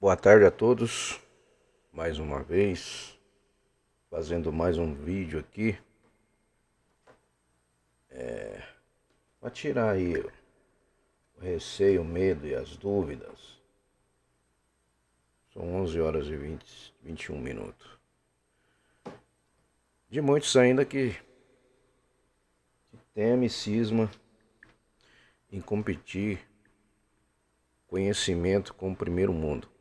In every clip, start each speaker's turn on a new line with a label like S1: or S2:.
S1: Boa tarde a todos, mais uma vez, fazendo mais um vídeo aqui, para tirar aí o receio, o medo e as dúvidas. São 11 horas e 21 minutos. De muitos ainda que temem, cisma em competir conhecimento com o primeiro mundo.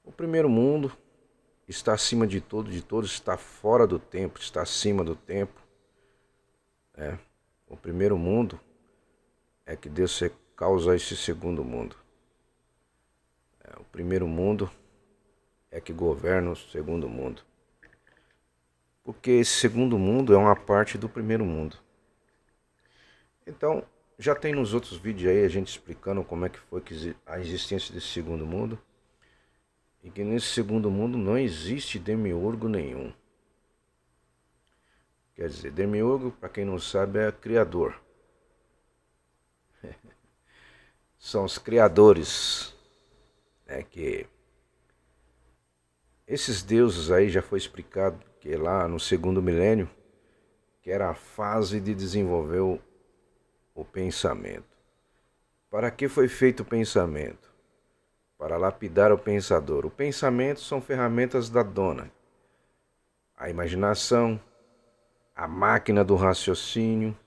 S1: O primeiro mundo está acima de todos, está fora do tempo, está acima do tempo. O primeiro mundo é que Deus causa esse segundo mundo. O primeiro mundo é que governa o segundo mundo. Porque esse segundo mundo é uma parte do primeiro mundo. Então, já tem nos outros vídeos aí a gente explicando como é que foi a existência desse segundo mundo. E que nesse segundo mundo não existe demiurgo nenhum. Quer dizer, demiurgo, para quem não sabe, é criador. São os criadores, que esses deuses aí já foi explicado que lá no segundo milênio, que era a fase de desenvolver o pensamento. Para que foi feito o pensamento? Para lapidar o pensador. O pensamento são ferramentas da dona. A imaginação, a máquina do raciocínio.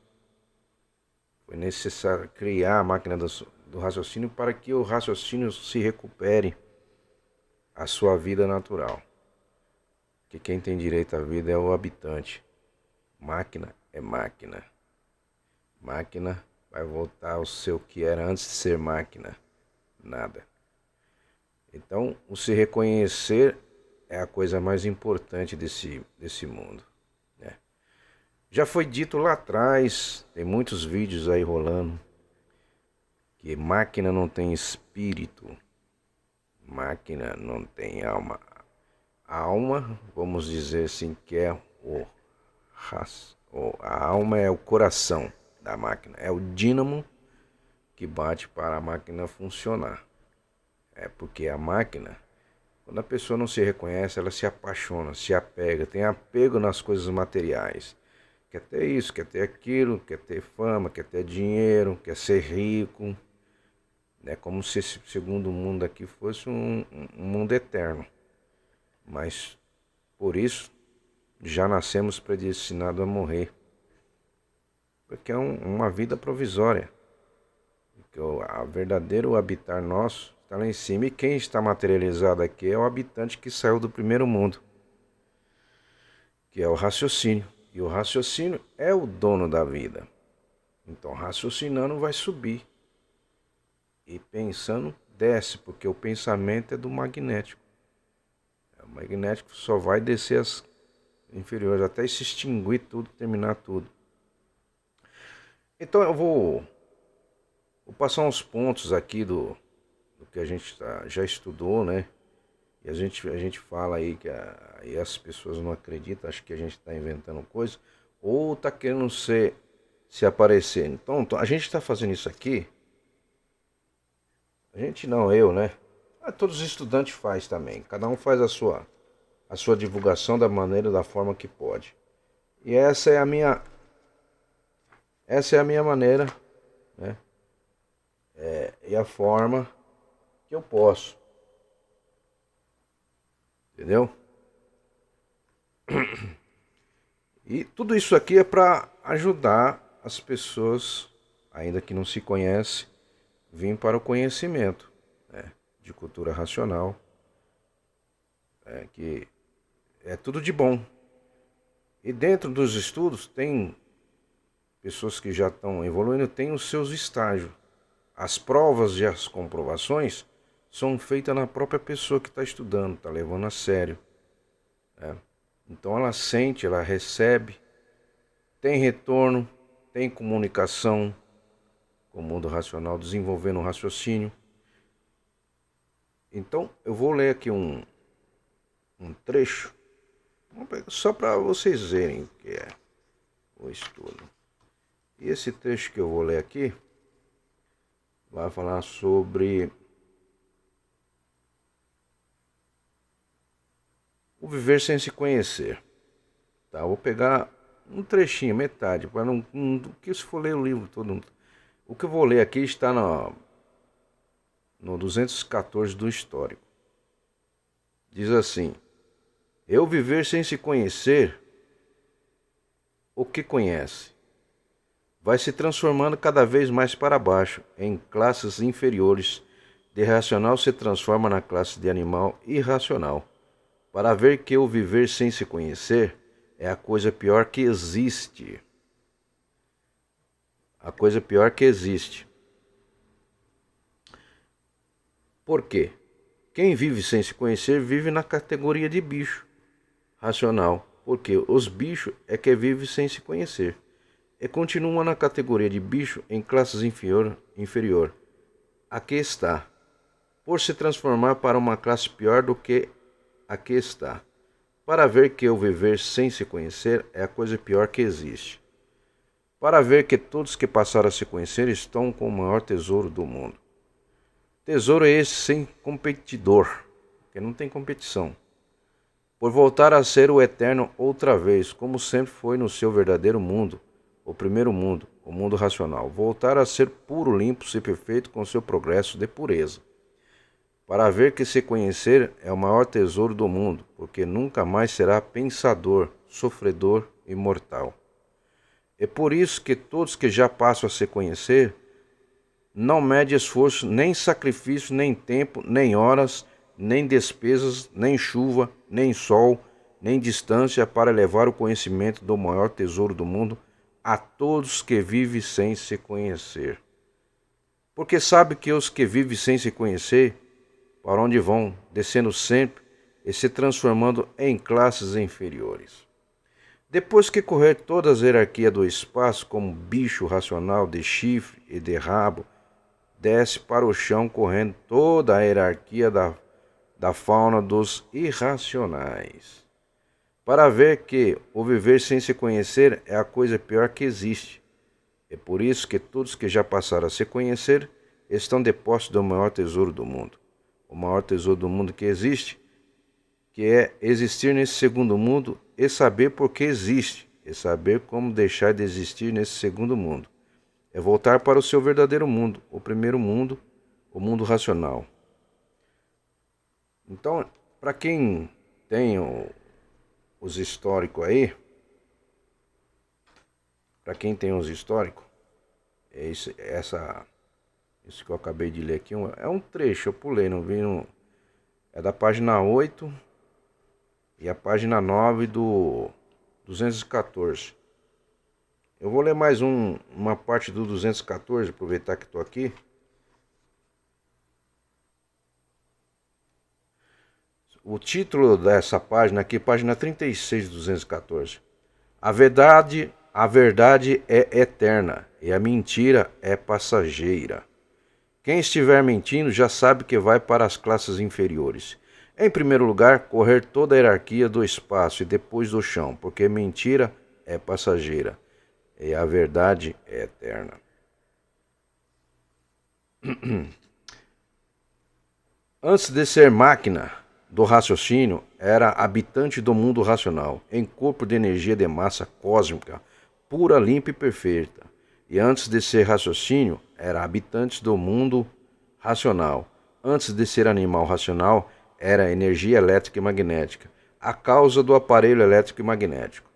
S1: Foi necessário criar a máquina do raciocínio para que o raciocínio se recupere a sua vida natural. Que quem tem direito à vida é o habitante. Máquina é máquina. Máquina vai voltar ao seu que era antes de ser máquina. Nada. Então, o se reconhecer é a coisa mais importante desse mundo. Já foi dito lá atrás, tem muitos vídeos aí rolando, que máquina não tem espírito, máquina não tem alma. A alma, vamos dizer assim, que é a alma é o coração da máquina, é o dínamo que bate para a máquina funcionar. É porque a máquina, quando a pessoa não se reconhece, ela se apaixona, se apega, tem apego nas coisas materiais. Quer ter isso, quer ter aquilo, quer ter fama, quer ter dinheiro, quer ser rico. É como se esse segundo mundo aqui fosse um mundo eterno. Mas por isso já nascemos predestinados a morrer. Porque é uma vida provisória. Porque o verdadeiro habitar nosso está lá em cima. E quem está materializado aqui é o habitante que saiu do primeiro mundo, que é o raciocínio. E o raciocínio é o dono da vida. Então, raciocinando vai subir. E pensando, desce, porque o pensamento é do magnético. O magnético só vai descer as inferiores, até se extinguir tudo, terminar tudo. Então, eu vou passar uns pontos aqui do que a gente já estudou, né? E a gente fala aí que aí as pessoas não acreditam, acham que a gente está inventando coisa, ou está querendo se aparecer. Então, a gente está fazendo isso aqui, a gente não, eu, né? Todos os estudantes faz também, cada um faz a sua divulgação da maneira, da forma que pode. E essa é a minha maneira, né? E a forma que eu posso. Entendeu? E tudo isso aqui é para ajudar as pessoas, ainda que não se conhecem, vir para o conhecimento, né, de cultura racional, que é tudo de bom. E dentro dos estudos tem pessoas que já estão evoluindo, tem os seus estágios. As provas e as comprovações são feitas na própria pessoa que está estudando, está levando a sério. Então ela sente, ela recebe, tem retorno, tem comunicação com o mundo racional, desenvolvendo um raciocínio. Então eu vou ler aqui um trecho, só para vocês verem o que é o estudo. E esse trecho que eu vou ler aqui vai falar sobre o viver sem se conhecer. Tá? Eu vou pegar um trechinho, metade, para não que se for ler o livro todo. O que eu vou ler aqui está no 214 do histórico. Diz assim: eu viver sem se conhecer o que conhece, vai se transformando cada vez mais para baixo, em classes inferiores. De racional se transforma na classe de animal irracional. Para ver que o viver sem se conhecer é a coisa pior que existe. A coisa pior que existe. Por quê? Quem vive sem se conhecer vive na categoria de bicho racional, porque os bichos é que vivem sem se conhecer e continuam na categoria de bicho em classes inferior. Aqui está, por se transformar para uma classe pior do que aqui está, para ver que o viver sem se conhecer é a coisa pior que existe, para ver que todos que passaram a se conhecer estão com o maior tesouro do mundo. Tesouro é esse sem competidor, porque não tem competição, por voltar a ser o eterno outra vez, como sempre foi no seu verdadeiro mundo, o primeiro mundo, o mundo racional, voltar a ser puro, limpo e perfeito com seu progresso de pureza. Para ver que se conhecer é o maior tesouro do mundo, porque nunca mais será pensador, sofredor e mortal. É por isso que todos que já passam a se conhecer não mede esforço, nem sacrifício, nem tempo, nem horas, nem despesas, nem chuva, nem sol, nem distância para levar o conhecimento do maior tesouro do mundo a todos que vivem sem se conhecer. Porque sabe que os que vivem sem se conhecer, para onde vão, descendo sempre e se transformando em classes inferiores. Depois que correr toda a hierarquia do espaço, como bicho racional de chifre e de rabo, desce para o chão correndo toda a hierarquia da fauna dos irracionais, para ver que o viver sem se conhecer é a coisa pior que existe. É por isso que todos que já passaram a se conhecer estão de posse do maior tesouro do mundo. O maior tesouro do mundo que existe, que é existir nesse segundo mundo e saber por que existe, e saber como deixar de existir nesse segundo mundo. É voltar para o seu verdadeiro mundo, o primeiro mundo, o mundo racional. Então, para quem tem os históricos aí, para quem tem os históricos, isso que eu acabei de ler aqui é um trecho, eu pulei, não vi, é da página 8 e a página 9 do 214. Eu vou ler mais uma parte do 214, aproveitar que estou aqui. O título dessa página aqui, página 36 de 214. A verdade é eterna e a mentira é passageira. Quem estiver mentindo já sabe que vai para as classes inferiores. Em primeiro lugar, correr toda a hierarquia do espaço e depois do chão, porque mentira é passageira e a verdade é eterna. Antes de ser máquina do raciocínio, era habitante do mundo racional, em corpo de energia de massa cósmica, pura, limpa e perfeita. E antes de ser raciocínio, era habitante do mundo racional. Antes de ser animal racional, era energia elétrica e magnética, a causa do aparelho elétrico e magnético.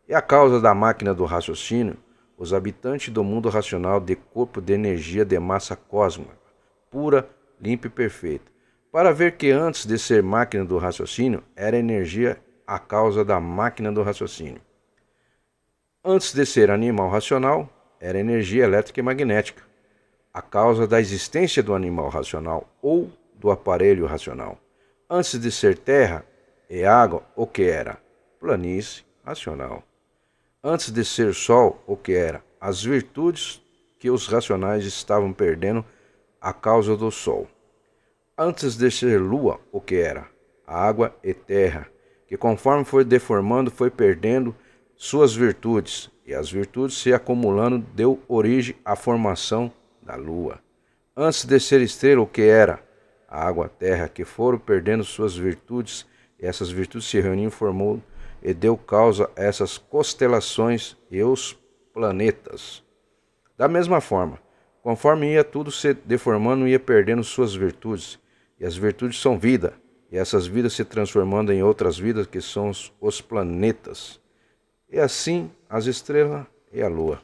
S1: E a causa da máquina do raciocínio, os habitantes do mundo racional de corpo de energia de massa cósmica, pura, limpa e perfeita. Para ver que antes de ser máquina do raciocínio, era energia a causa da máquina do raciocínio. Antes de ser animal racional, era energia elétrica e magnética, a causa da existência do animal racional ou do aparelho racional. Antes de ser terra e água, o que era? Planície racional. Antes de ser sol, o que era? As virtudes que os racionais estavam perdendo a causa do sol. Antes de ser lua, o que era? A água e terra, que conforme foi deformando, foi perdendo suas virtudes, e as virtudes se acumulando deu origem à formação da lua. Antes de ser estrela, o que era? A água, a terra, que foram perdendo suas virtudes, e essas virtudes se reuniram, formou e deu causa a essas constelações e os planetas. Da mesma forma, conforme ia tudo se deformando, ia perdendo suas virtudes, e as virtudes são vida, e essas vidas se transformando em outras vidas, que são os planetas. E assim as estrelas e a lua.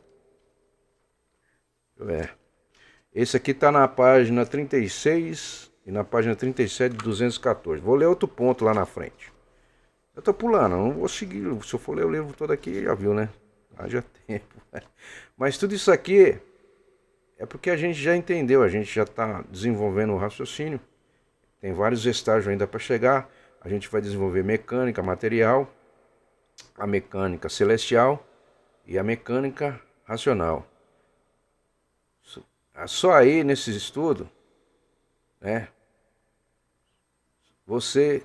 S1: Esse aqui está na página 36 e na página 37 de 214. Vou ler outro ponto lá na frente. Eu estou pulando, não vou seguir. Se eu for ler o livro todo aqui, já viu, né? Haja tempo. Mas tudo isso aqui é porque a gente já entendeu, a gente já está desenvolvendo o raciocínio. Tem vários estágios ainda para chegar. A gente vai desenvolver mecânica material, a mecânica celestial e a mecânica racional. Só aí nesse estudo, né, você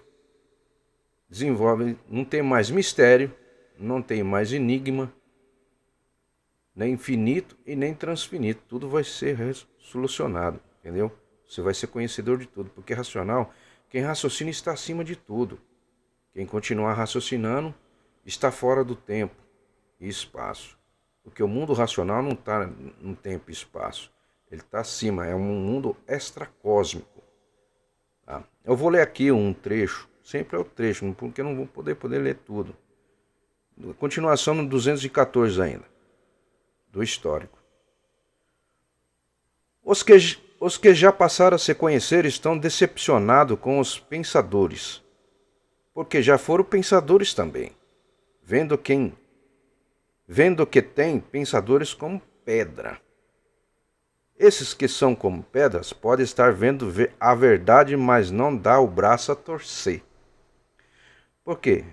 S1: desenvolve, não tem mais mistério, não tem mais enigma, nem infinito e nem transfinito. Tudo vai ser solucionado, entendeu? Você vai ser conhecedor de tudo, porque racional, quem raciocina está acima de tudo. Quem continuar raciocinando está fora do tempo e espaço. Porque o mundo racional não está no tempo e espaço. Ele está acima, é um mundo extracósmico. Tá? Eu vou ler aqui um trecho, sempre é o trecho, porque eu não vou poder ler tudo. Continuação no 214 ainda, do histórico. Os que já passaram a se conhecer estão decepcionados com os pensadores, porque já foram pensadores também, vendo que tem pensadores como pedra. Esses que são como pedras podem estar vendo a verdade, mas não dá o braço a torcer. Por quê?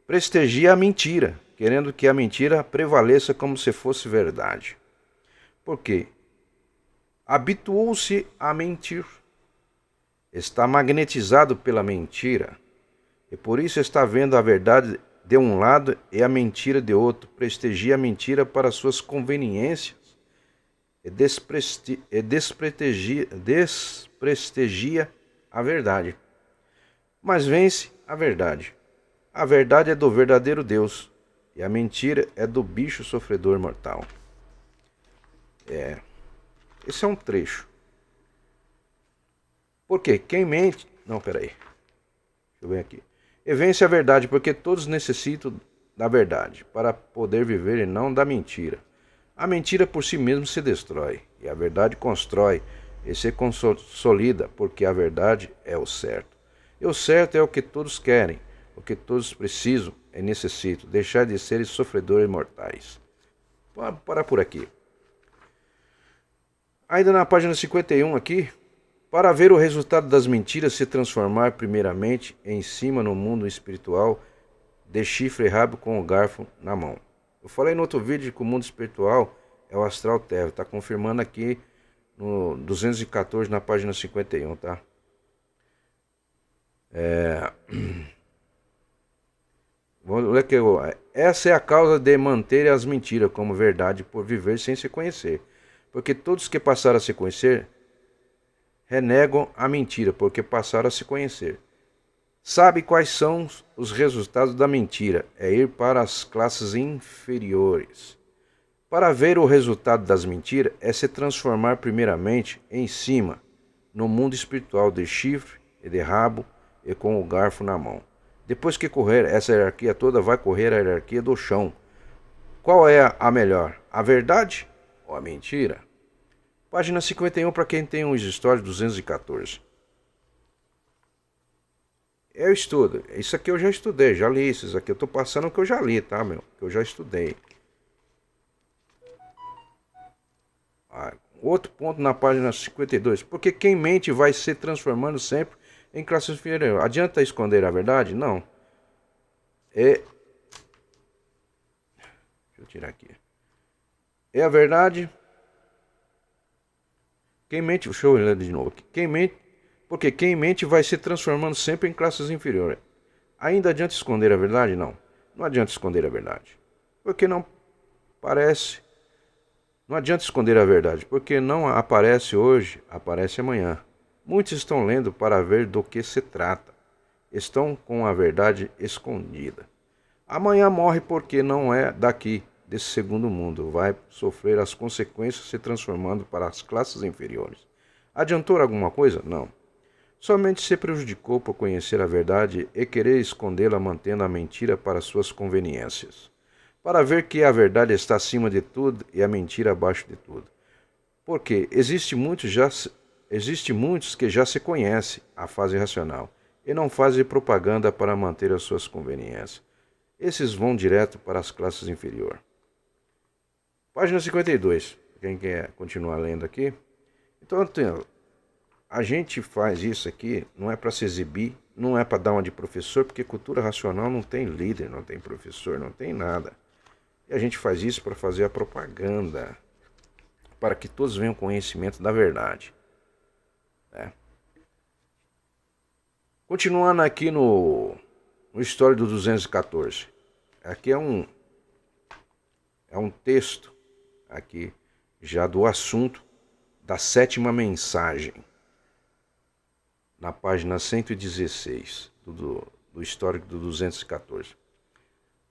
S1: Prestigia a mentira, querendo que a mentira prevaleça como se fosse verdade. Por quê? Habituou-se a mentir. Está magnetizado pela mentira. E por isso está vendo a verdade de um lado e a mentira de outro. Prestigia a mentira para suas conveniências. E desprestigia a verdade. Mas vence a verdade. A verdade é do verdadeiro Deus, e a mentira é do bicho sofredor mortal. Esse é um trecho. Porque quem mente... Não, peraí. Deixa eu ver aqui. E vence a verdade, porque todos necessitam da verdade, para poder viver e não da mentira. A mentira por si mesma se destrói, e a verdade constrói e se consolida, porque a verdade é o certo. E o certo é o que todos querem, o que todos precisam e necessitam, deixar de serem sofredores mortais. Vamos parar por aqui. Ainda na página 51 aqui, para ver o resultado das mentiras se transformar primeiramente em cima no mundo espiritual, de chifre e rabo com o garfo na mão. Eu falei no outro vídeo que o mundo espiritual é o astral terra. Está confirmando aqui no 214 na página 51, tá? Vou ler aqui. Essa é a causa de manter as mentiras como verdade por viver sem se conhecer. Porque todos que passaram a se conhecer renegam a mentira porque passaram a se conhecer. Sabe quais são os resultados da mentira? É ir para as classes inferiores. Para ver o resultado das mentiras, é se transformar primeiramente em cima, no mundo espiritual de chifre e de rabo e com o garfo na mão. Depois que correr essa hierarquia toda, vai correr a hierarquia do chão. Qual é a melhor? A verdade ou a mentira? Página 51 para quem tem os stories 214. Eu estudo. Isso aqui eu já estudei, já li isso. Isso aqui eu tô passando o que eu já li, tá, meu? Que eu já estudei. Outro ponto na página 52. Porque quem mente vai se transformando sempre em classes inferiores. Adianta esconder a verdade? Não. Deixa eu tirar aqui. É a verdade. Quem mente... Deixa eu ler de novo aqui. Quem mente... Porque quem mente vai se transformando sempre em classes inferiores. Ainda adianta esconder a verdade? Não. Não adianta esconder a verdade. Porque não Não adianta esconder a verdade, porque não aparece hoje, aparece amanhã. Muitos estão lendo para ver do que se trata. Estão com a verdade escondida. Amanhã morre porque não é daqui, desse segundo mundo. Vai sofrer as consequências se transformando para as classes inferiores. Adiantou alguma coisa? Não. Somente se prejudicou por conhecer a verdade e querer escondê-la mantendo a mentira para suas conveniências. Para ver que a verdade está acima de tudo e a mentira abaixo de tudo. Porque existe muitos que já se conhecem a fase racional e não fazem propaganda para manter as suas conveniências. Esses vão direto para as classes inferiores. Página 52. Quem quer continuar lendo aqui? Então, a gente faz isso aqui, não é para se exibir, não é para dar uma de professor, porque cultura racional não tem líder, não tem professor, não tem nada. E a gente faz isso para fazer a propaganda, para que todos venham conhecimento da verdade. Né? Continuando aqui no História do 214. Aqui é um texto aqui já do assunto da sétima mensagem, na página 116 do Histórico do 214.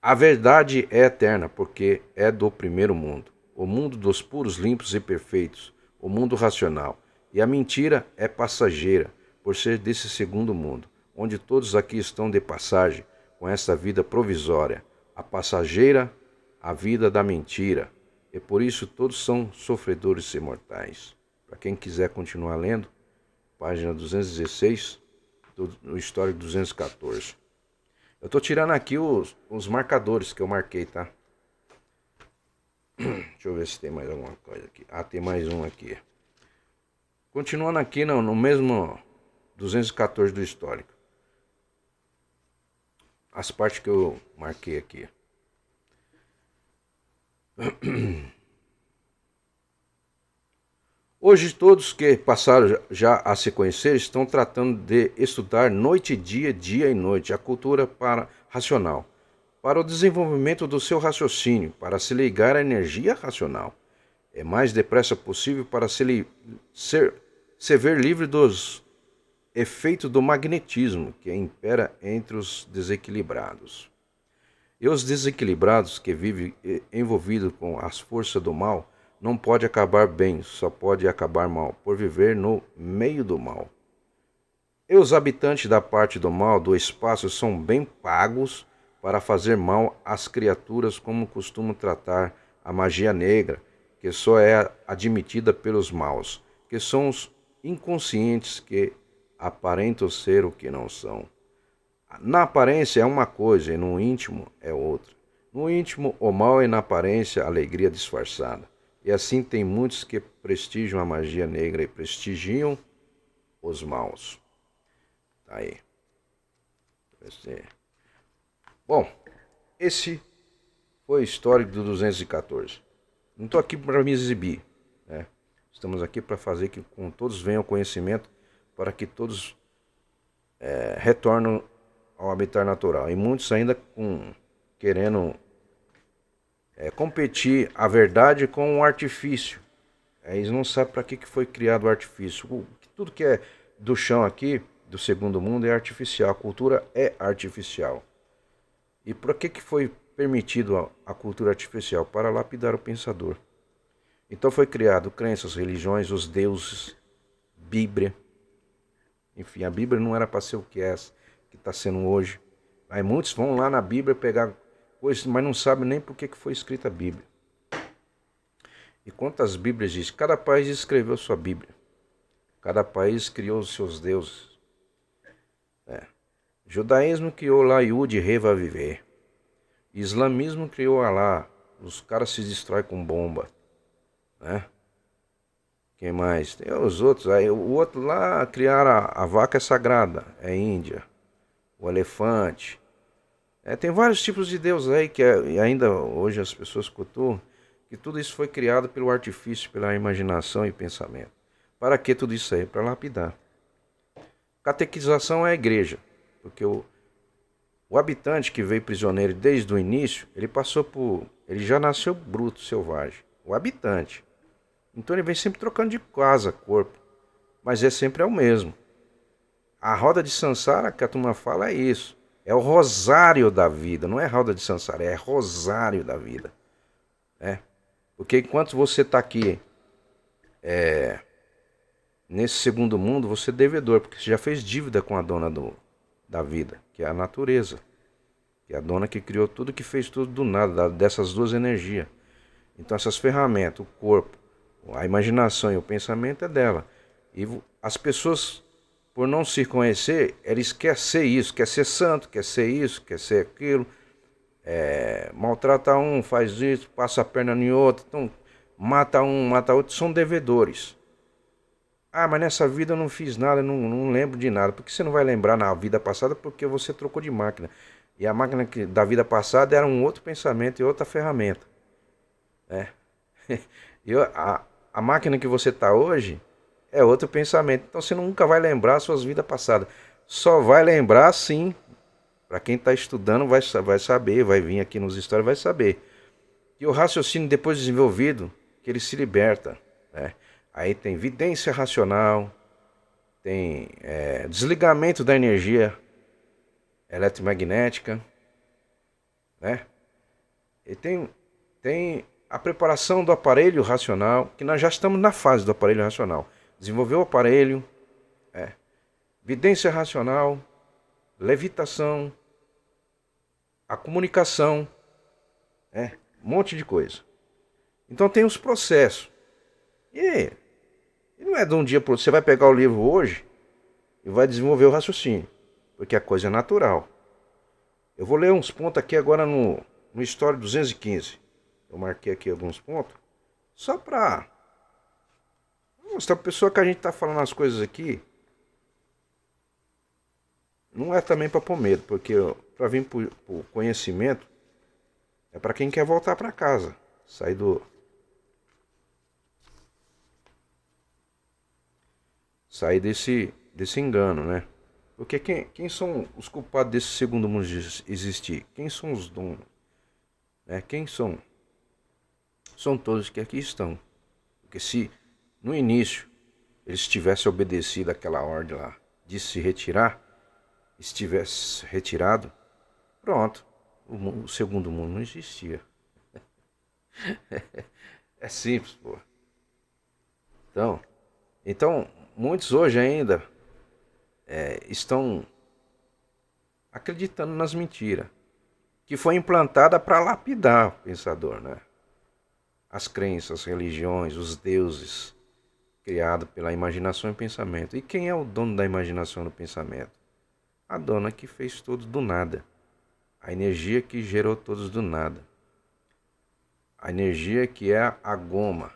S1: A verdade é eterna, porque é do primeiro mundo, o mundo dos puros, limpos e perfeitos, o mundo racional. E a mentira é passageira, por ser desse segundo mundo, onde todos aqui estão de passagem, com essa vida provisória, a passageira, a vida da mentira. E por isso todos são sofredores e mortais. Para quem quiser continuar lendo, página 216 do Histórico 214. Eu estou tirando aqui os marcadores que eu marquei, tá? Deixa eu ver se tem mais alguma coisa aqui. Ah, tem mais um aqui. Continuando aqui no mesmo 214 do Histórico. As partes que eu marquei aqui. Hoje todos que passaram já a se conhecer estão tratando de estudar noite e dia, dia e noite, a cultura racional, para o desenvolvimento do seu raciocínio, para se ligar à energia racional. É mais depressa possível para se ver livre dos efeitos do magnetismo que impera entre os desequilibrados. E os desequilibrados que vivem envolvidos com as forças do mal não pode acabar bem, só pode acabar mal, por viver no meio do mal. E os habitantes da parte do mal, do espaço, são bem pagos para fazer mal às criaturas, como costumam tratar a magia negra, que só é admitida pelos maus, que são os inconscientes que aparentam ser o que não são. Na aparência é uma coisa e no íntimo é outra. No íntimo, o mal é na aparência a alegria disfarçada. E assim tem muitos que prestigiam a magia negra e prestigiam os maus. Tá aí. Bom, esse foi o histórico do 214. Não estou aqui para me exibir. Né? Estamos aqui para fazer que com todos venham conhecimento, para que todos retornem ao habitat natural. E muitos ainda querendo competir a verdade com o artifício. Eles não sabem para que foi criado o artifício. Tudo que é do chão aqui, do segundo mundo, é artificial. A cultura é artificial. E por que foi permitido a cultura artificial? Para lapidar o pensador. Então foi criado crenças, religiões, os deuses, Bíblia. Enfim, a Bíblia não era para ser o que é, que está sendo hoje. Aí muitos vão lá na Bíblia pegar coisas, mas não sabem nem por que foi escrita a Bíblia. E quantas Bíblias diz? Cada país escreveu sua Bíblia. Cada país criou os seus deuses. Judaísmo criou lá Yud, Reva, viver. Islamismo criou Alá. Os caras se destroem com bomba. Né? Quem mais? Tem os outros. Aí, o outro lá criaram a vaca sagrada. É Índia. O elefante. Tem vários tipos de Deus aí que ainda hoje as pessoas cultuam. Que tudo isso foi criado pelo artifício, pela imaginação e pensamento. Para que tudo isso aí? Para lapidar. Catequização é a igreja. Porque o habitante que veio prisioneiro desde o início, ele já nasceu bruto, selvagem. O habitante. Então ele vem sempre trocando de casa, corpo. Mas é sempre o mesmo. A roda de Sansara que a turma fala é isso. É o rosário da vida. Não é roda de Sansara, é rosário da vida. Né? Porque enquanto você está aqui nesse segundo mundo, você é devedor. Porque você já fez dívida com a dona da vida, que é a natureza. Que é a dona que criou tudo, que fez tudo do nada, dessas duas energias. Então essas ferramentas, o corpo, a imaginação e o pensamento é dela. E as pessoas, por não se conhecer, eles querem ser isso, quer ser santo, quer ser isso, quer ser aquilo. Maltrata um, faz isso, passa a perna em outro, então mata um, mata outro, são devedores. Ah, mas nessa vida eu não fiz nada, não lembro de nada. Por que você não vai lembrar na vida passada? Porque você trocou de máquina. E a máquina da vida passada era um outro pensamento e outra ferramenta. Né? E a máquina que você está hoje é outro pensamento. Então você nunca vai lembrar suas vidas passadas. Só vai lembrar sim. Para quem está estudando vai saber, vai vir aqui nos histórias, vai saber. E o raciocínio depois desenvolvido, que ele se liberta. Né? Aí tem vidência racional, tem desligamento da energia eletromagnética, né? E tem a preparação do aparelho racional, que nós já estamos na fase do aparelho racional. Desenvolver o aparelho, vidência racional, levitação, a comunicação, um monte de coisa. Então tem os processos. E não é de um dia para outro. Você vai pegar o livro hoje e vai desenvolver o raciocínio, porque a coisa é natural. Eu vou ler uns pontos aqui agora no História 215. Eu marquei aqui alguns pontos, só para mostrar para a pessoa que a gente está falando as coisas aqui. Não é também para pôr medo, porque para vir por conhecimento é para quem quer voltar para casa, sair desse engano, né? Porque quem são os culpados desse segundo mundo existir? Quem são os donos? Quem são? São todos que aqui estão. Porque se no início eles tivessem obedecido aquela ordem lá de se retirar, estivesse retirado, pronto, o segundo mundo não existia. É simples, pô. Então muitos hoje ainda estão acreditando nas mentiras que foi implantada para lapidar o pensador, né? As crenças, as religiões, os deuses criados pela imaginação e pensamento. E quem é o dono da imaginação e do pensamento? A dona que fez tudo do nada. A energia que gerou todos do nada. A energia que é a goma,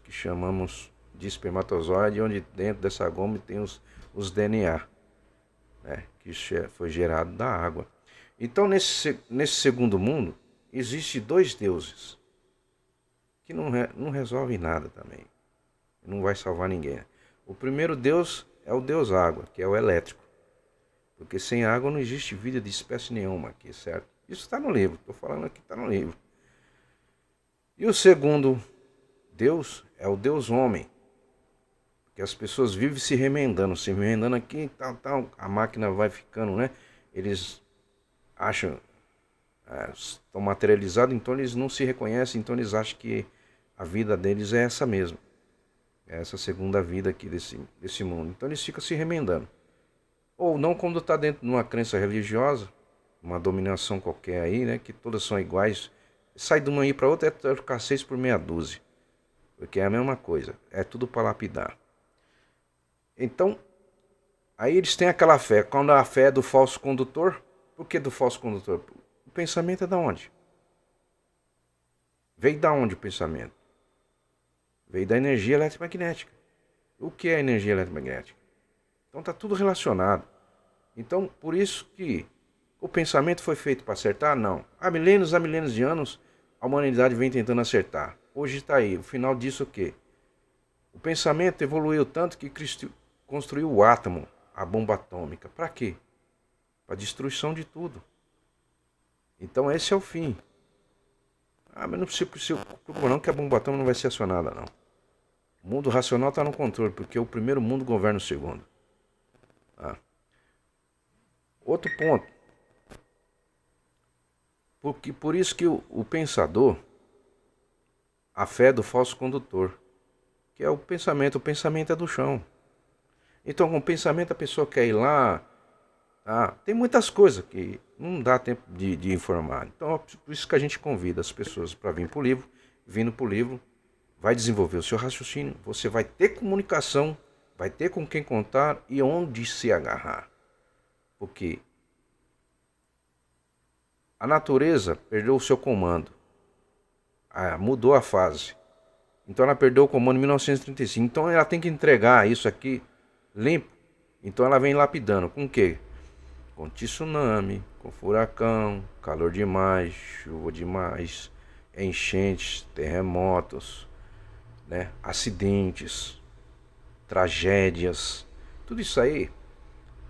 S1: que chamamos de espermatozoide, onde dentro dessa goma tem os DNA, né, que foi gerado da água. Então, nesse segundo mundo, existe dois deuses, que não resolvem nada também. Não vai salvar ninguém. O primeiro deus é o deus água, que é o elétrico. Porque sem água não existe vida de espécie nenhuma aqui, certo? Isso está no livro, estou falando aqui, está no livro. E o segundo Deus é o Deus homem. Que as pessoas vivem se remendando aqui, tal, a máquina vai ficando, né? Eles acham, estão materializados, então eles não se reconhecem, então eles acham que a vida deles é essa mesmo. É essa segunda vida aqui desse mundo. Então eles ficam se remendando. Ou não quando está dentro de uma crença religiosa, uma dominação qualquer aí, né? Que todas são iguais. Sai de uma aí para outra é trocar 6 por meia dúzia. Porque é a mesma coisa. É tudo para lapidar. Então, aí eles têm aquela fé. Quando a fé é do falso condutor, por que do falso condutor? O pensamento é da onde? Veio da onde o pensamento? Veio da energia eletromagnética. O que é energia eletromagnética? Então está tudo relacionado. Então, por isso que o pensamento foi feito para acertar? Não. Há milênios de anos, a humanidade vem tentando acertar. Hoje está aí. O final disso o quê? O pensamento evoluiu tanto que construiu o átomo, a bomba atômica. Para quê? Para destruição de tudo. Então esse é o fim. Mas não se preocupa não que a bomba atômica não vai ser acionada, não. O mundo racional está no controle, porque o primeiro mundo governa o segundo. Ah. Outro ponto. Por isso que o pensador, a fé é do falso condutor, que é o pensamento é do chão. Então, com o pensamento a pessoa quer ir lá. Tem muitas coisas que não dá tempo de informar. Então, por isso que a gente convida as pessoas para vir para o livro. Vindo para o livro, vai desenvolver o seu raciocínio. Você vai ter comunicação, vai ter com quem contar e onde se agarrar. Porque a natureza perdeu o seu comando. Mudou a fase. Então ela perdeu o comando em 1935. Então ela tem que entregar isso aqui limpo. Então ela vem lapidando. Com o quê? Com tsunami, com furacão, calor demais, chuva demais, enchentes, terremotos, né? Acidentes, tragédias. Tudo isso aí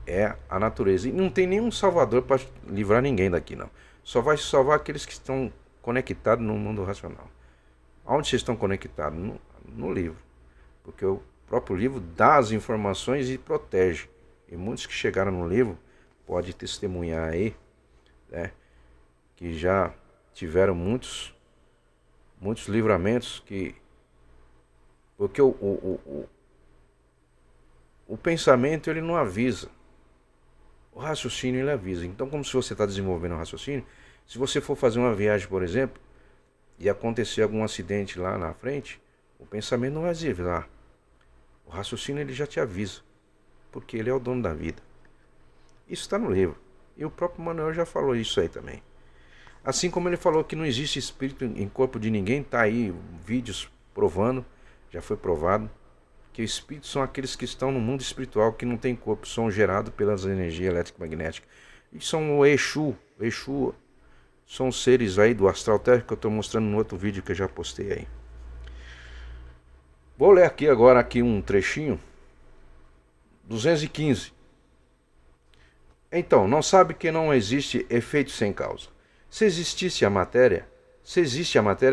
S1: é a natureza. E não tem nenhum salvador para livrar ninguém daqui, não. Só vai salvar aqueles que estão conectados no mundo racional. Aonde vocês estão conectados? No livro. Porque o próprio livro dá as informações e protege. E muitos que chegaram no livro podem testemunhar aí, né, que já tiveram muitos livramentos que... Porque o pensamento ele não avisa. O raciocínio ele avisa. Então, como se você está desenvolvendo um raciocínio, se você for fazer uma viagem, por exemplo, e acontecer algum acidente lá na frente, o pensamento não vai avisar. O raciocínio ele já te avisa, porque ele é o dono da vida. Isso está no livro. E o próprio Manuel já falou isso aí também. Assim como ele falou que não existe espírito em corpo de ninguém, tá aí vídeos provando, já foi provado, que espíritos são aqueles que estão no mundo espiritual, que não tem corpo, são gerados pelas energias elétrico-magnéticas. E são o Exu. Exu são seres aí do astral térreo que eu estou mostrando no outro vídeo que eu já postei aí. Vou ler aqui agora um trechinho. 215. Então, não sabe que não existe efeito sem causa. Se existe a matéria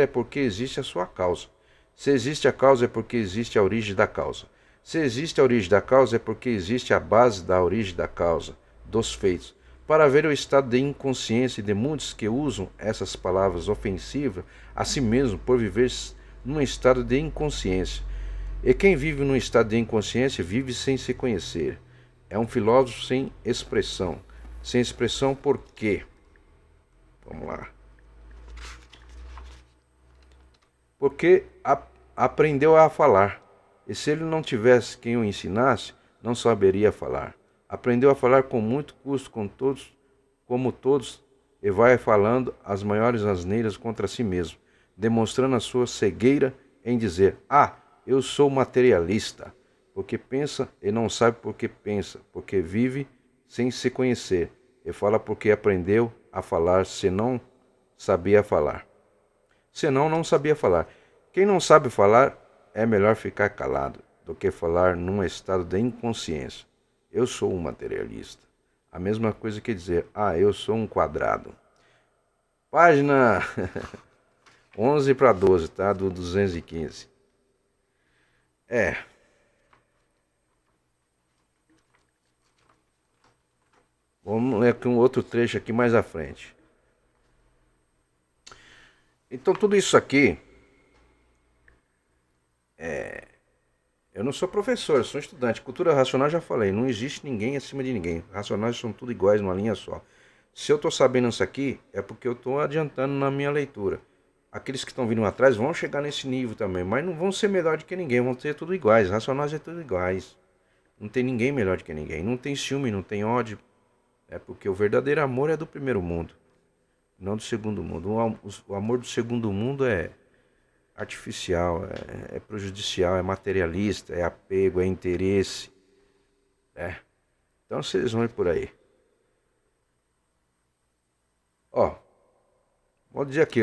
S1: é porque existe a sua causa. Se existe a causa é porque existe a origem da causa. Se existe a origem da causa é porque existe a base da origem da causa, dos feitos. Para ver o estado de inconsciência de muitos que usam essas palavras ofensivas a si mesmo por viver num estado de inconsciência. E quem vive num estado de inconsciência vive sem se conhecer. É um filósofo sem expressão. Sem expressão por quê? Vamos lá. Porque aprendeu a falar. E se ele não tivesse quem o ensinasse, não saberia falar. Aprendeu a falar com muito custo, como todos, e vai falando as maiores asneiras contra si mesmo, demonstrando a sua cegueira em dizer: eu sou materialista, porque pensa e não sabe por que pensa, porque vive sem se conhecer, e fala porque aprendeu a falar, se não sabia falar. Senão não sabia falar. Quem não sabe falar, é melhor ficar calado do que falar num estado de inconsciência. Eu sou um materialista. A mesma coisa que dizer, eu sou um quadrado. Página 11 para 12, tá? Do 215. Vamos ler aqui um outro trecho aqui mais à frente. Então tudo isso aqui eu não sou professor, eu sou estudante. Cultura racional, já falei, não existe ninguém acima de ninguém. Racionais são tudo iguais numa linha só. Se eu estou sabendo isso aqui, é porque eu estou adiantando na minha leitura. Aqueles que estão vindo atrás vão chegar nesse nível também, mas não vão ser melhor do que ninguém, vão ser tudo iguais. Racionais é tudo iguais. Não tem ninguém melhor do que ninguém. Não tem ciúme, não tem ódio. É porque o verdadeiro amor é do primeiro mundo, não do segundo mundo. O amor do segundo mundo é artificial, é prejudicial, é materialista, é apego, é interesse. Então vocês vão ir por aí. Vou dizer aqui,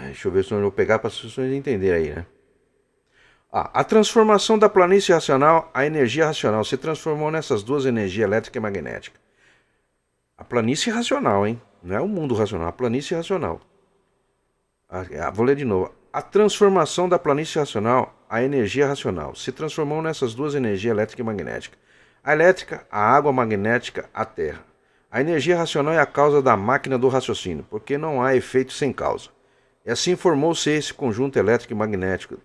S1: deixa eu ver se eu vou pegar para as pessoas entenderem aí, né? A transformação da planície racional à energia racional se transformou nessas duas energias, elétrica e magnética. A planície racional, hein? Não é o mundo racional, a planície racional. Vou ler de novo. A transformação da planície racional à energia racional se transformou nessas duas energias, elétrica e magnética. A elétrica, a água, magnética, a terra. A energia racional é a causa da máquina do raciocínio, porque não há efeito sem causa. E assim formou-se esse conjunto elétrico e magnético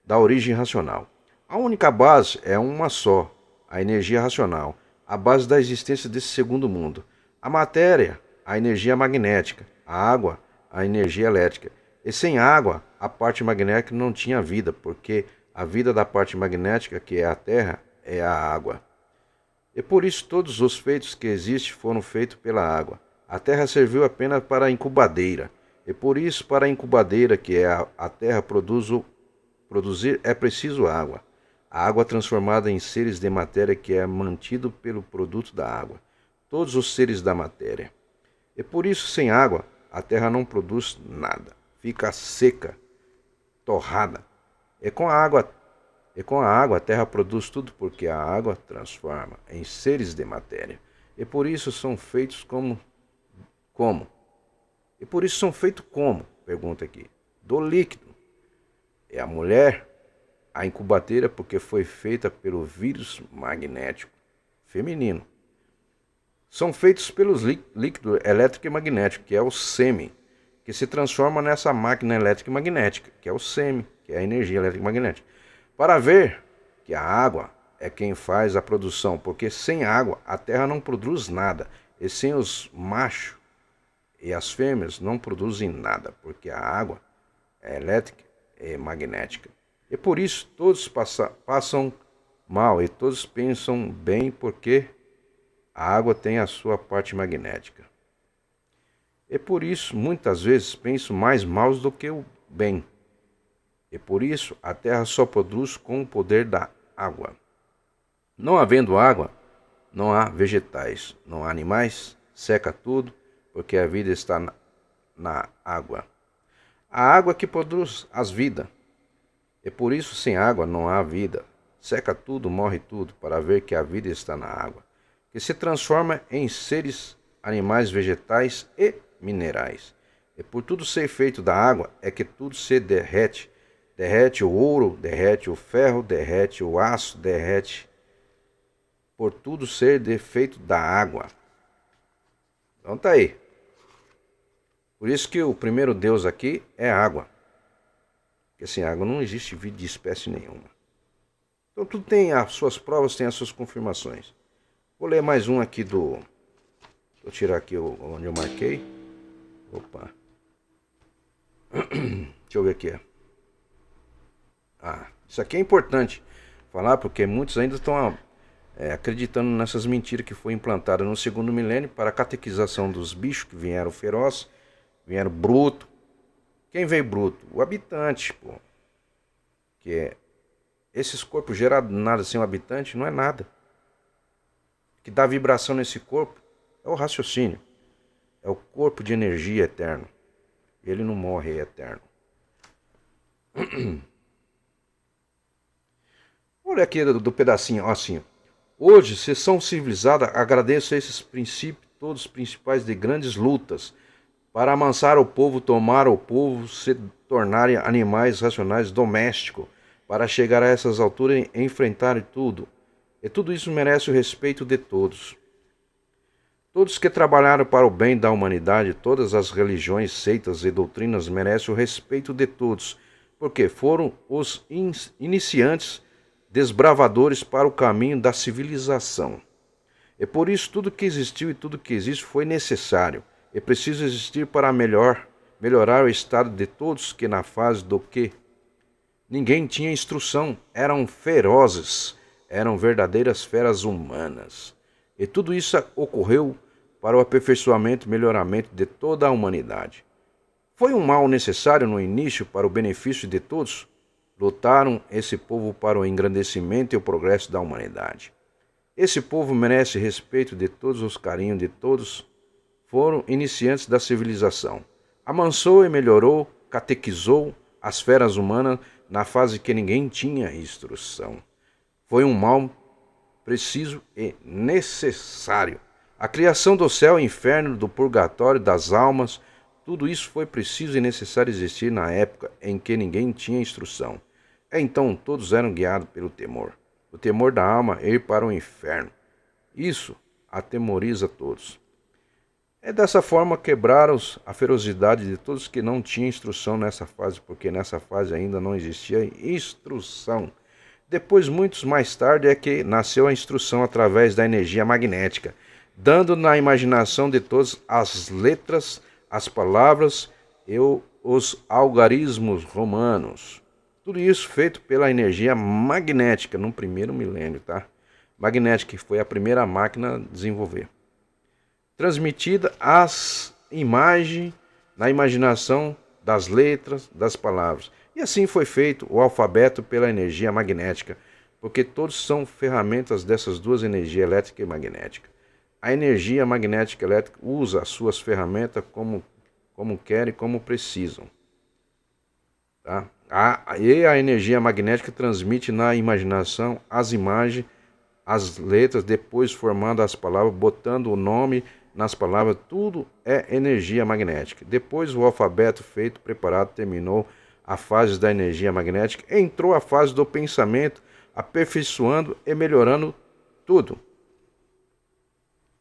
S1: da origem racional. A única base é uma só, a energia racional, a base da existência desse segundo mundo. A matéria, a energia magnética, a água, a energia elétrica. E sem água, a parte magnética não tinha vida, porque a vida da parte magnética, que é a Terra, é a água. E por isso todos os feitos que existem foram feitos pela água. A Terra serviu apenas para a incubadeira. E por isso, para a incubadeira, que é a Terra, produzir é preciso água. A água transformada em seres de matéria que é mantido pelo produto da água. Todos os seres da matéria. E por isso, sem água, a terra não produz nada. Fica seca, torrada. E com a água a terra produz tudo, porque a água transforma em seres de matéria. E por isso são feitos como? E por isso são feitos como? Pergunta aqui. Do líquido. É a mulher, a incubadeira, porque foi feita pelo vírus magnético feminino. São feitos pelos líquidos elétrico e magnético, que é o sêmen, que se transforma nessa máquina elétrica e magnética, que é o sêmen, que é a energia elétrica e magnética. Para ver que a água é quem faz a produção, porque sem água a terra não produz nada, e sem os machos e as fêmeas não produzem nada, porque a água é elétrica e magnética. E por isso todos passam mal e todos pensam bem, porque a água tem a sua parte magnética. E por isso, muitas vezes, penso mais mal do que o bem. E por isso, a terra só produz com o poder da água. Não havendo água, não há vegetais, não há animais, seca tudo, porque a vida está na água. A água que produz as vidas. E por isso, sem água, não há vida. Seca tudo, morre tudo, para ver que a vida está na água, que se transforma em seres, animais, vegetais e minerais. E por tudo ser feito da água, é que tudo se derrete. Derrete o ouro, derrete o ferro, derrete o aço, derrete. Por tudo ser feito da água. Então tá aí. Por isso que o primeiro Deus aqui é água. Porque sem água não existe vida de espécie nenhuma. Então tudo tem as suas provas, tem as suas confirmações. Vou ler mais um aqui do... Vou tirar aqui onde eu marquei. Opa. Deixa eu ver aqui. Isso aqui é importante falar, porque muitos ainda estão acreditando nessas mentiras que foi implantada no segundo milênio para a catequização dos bichos que vieram ferozes, vieram bruto. Quem veio bruto? O habitante, pô. Que é esses corpos gerados nada sem o habitante não é nada. O que dá vibração nesse corpo é o raciocínio. É o corpo de energia eterno. Ele não morre, é eterno. Olha aqui do pedacinho, assim. Hoje, sessão civilizada, agradeço a esses princípios, todos os principais de grandes lutas, para amansar o povo, tomar o povo, se tornarem animais racionais domésticos, para chegar a essas alturas e enfrentarem tudo. E tudo isso merece o respeito de todos. Todos que trabalharam para o bem da humanidade, todas as religiões, seitas e doutrinas merecem o respeito de todos, porque foram os iniciantes desbravadores para o caminho da civilização. E por isso tudo que existiu e tudo que existe foi necessário, e preciso existir para melhorar o estado de todos que na fase do que ninguém tinha instrução, eram ferozes, eram verdadeiras feras humanas. E tudo isso ocorreu para o aperfeiçoamento e melhoramento de toda a humanidade. Foi um mal necessário no início para o benefício de todos? Lutaram esse povo para o engrandecimento e o progresso da humanidade. Esse povo merece respeito de todos, os carinhos de todos. Foram iniciantes da civilização. Amansou e melhorou, catequizou as feras humanas na fase que ninguém tinha instrução. Foi um mal preciso e necessário. A criação do céu e inferno, do purgatório, das almas, Tudo isso foi preciso e necessário existir na época em que ninguém tinha instrução. Então todos eram guiados pelo temor. O temor da alma é ir para o inferno. Isso atemoriza todos. É dessa forma quebraram a ferocidade de todos que não tinham instrução nessa fase, porque nessa fase ainda não existia instrução. Depois, muitos mais tarde, é que nasceu a instrução através da energia magnética, dando na imaginação de todos as letras, as palavras e os algarismos romanos. Tudo isso feito pela energia magnética no primeiro milênio, tá? Magnética, que foi a primeira máquina a desenvolver. Transmitida as imagens na imaginação das letras, das palavras. E assim foi feito o alfabeto pela energia magnética, porque todos são ferramentas dessas duas energias, elétrica e magnética. A energia magnética e elétrica usa as suas ferramentas como querem e como precisam. Tá? E a energia magnética transmite na imaginação as imagens, as letras, depois formando as palavras, botando o nome nas palavras, tudo é energia magnética. Depois o alfabeto feito, preparado, terminou a fase da energia magnética, entrou a fase do pensamento, aperfeiçoando e melhorando tudo.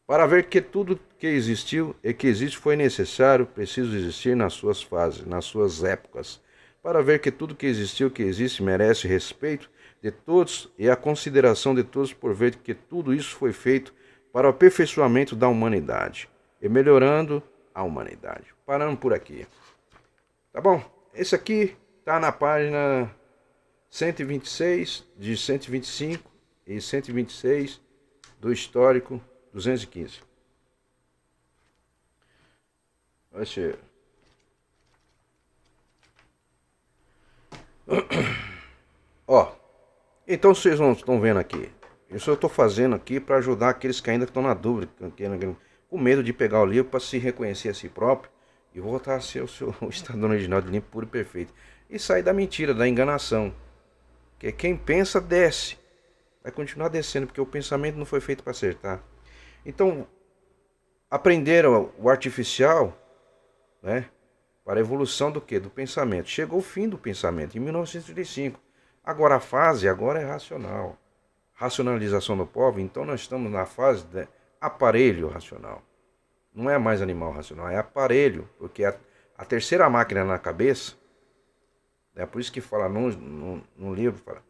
S1: Para ver que tudo que existiu e que existe foi necessário, preciso existir nas suas fases, nas suas épocas. Para ver que tudo que existiu, que existe, merece respeito de todos e a consideração de todos, por ver que tudo isso foi feito para o aperfeiçoamento da humanidade e melhorando a humanidade. Parando por aqui. Tá bom? Esse aqui tá na página 126 de 125 e 126 do histórico 215. Vai ser. Ó, então vocês estão vendo aqui. Isso eu estou fazendo aqui para ajudar aqueles que ainda estão na dúvida, com medo de pegar o livro para se reconhecer a si próprio e voltar a ser o estado original de limpo, puro e perfeito. E sair da mentira, da enganação. Que quem pensa, desce. Vai continuar descendo, porque o pensamento não foi feito para acertar. Então, aprenderam o artificial, né? Para a evolução do quê? Do pensamento. Chegou o fim do pensamento, em 1935. Agora a fase agora é racional. Racionalização do povo, então nós estamos na fase de aparelho racional. Não é mais animal racional, é aparelho, porque a terceira máquina na cabeça, é por isso que fala no livro, fala,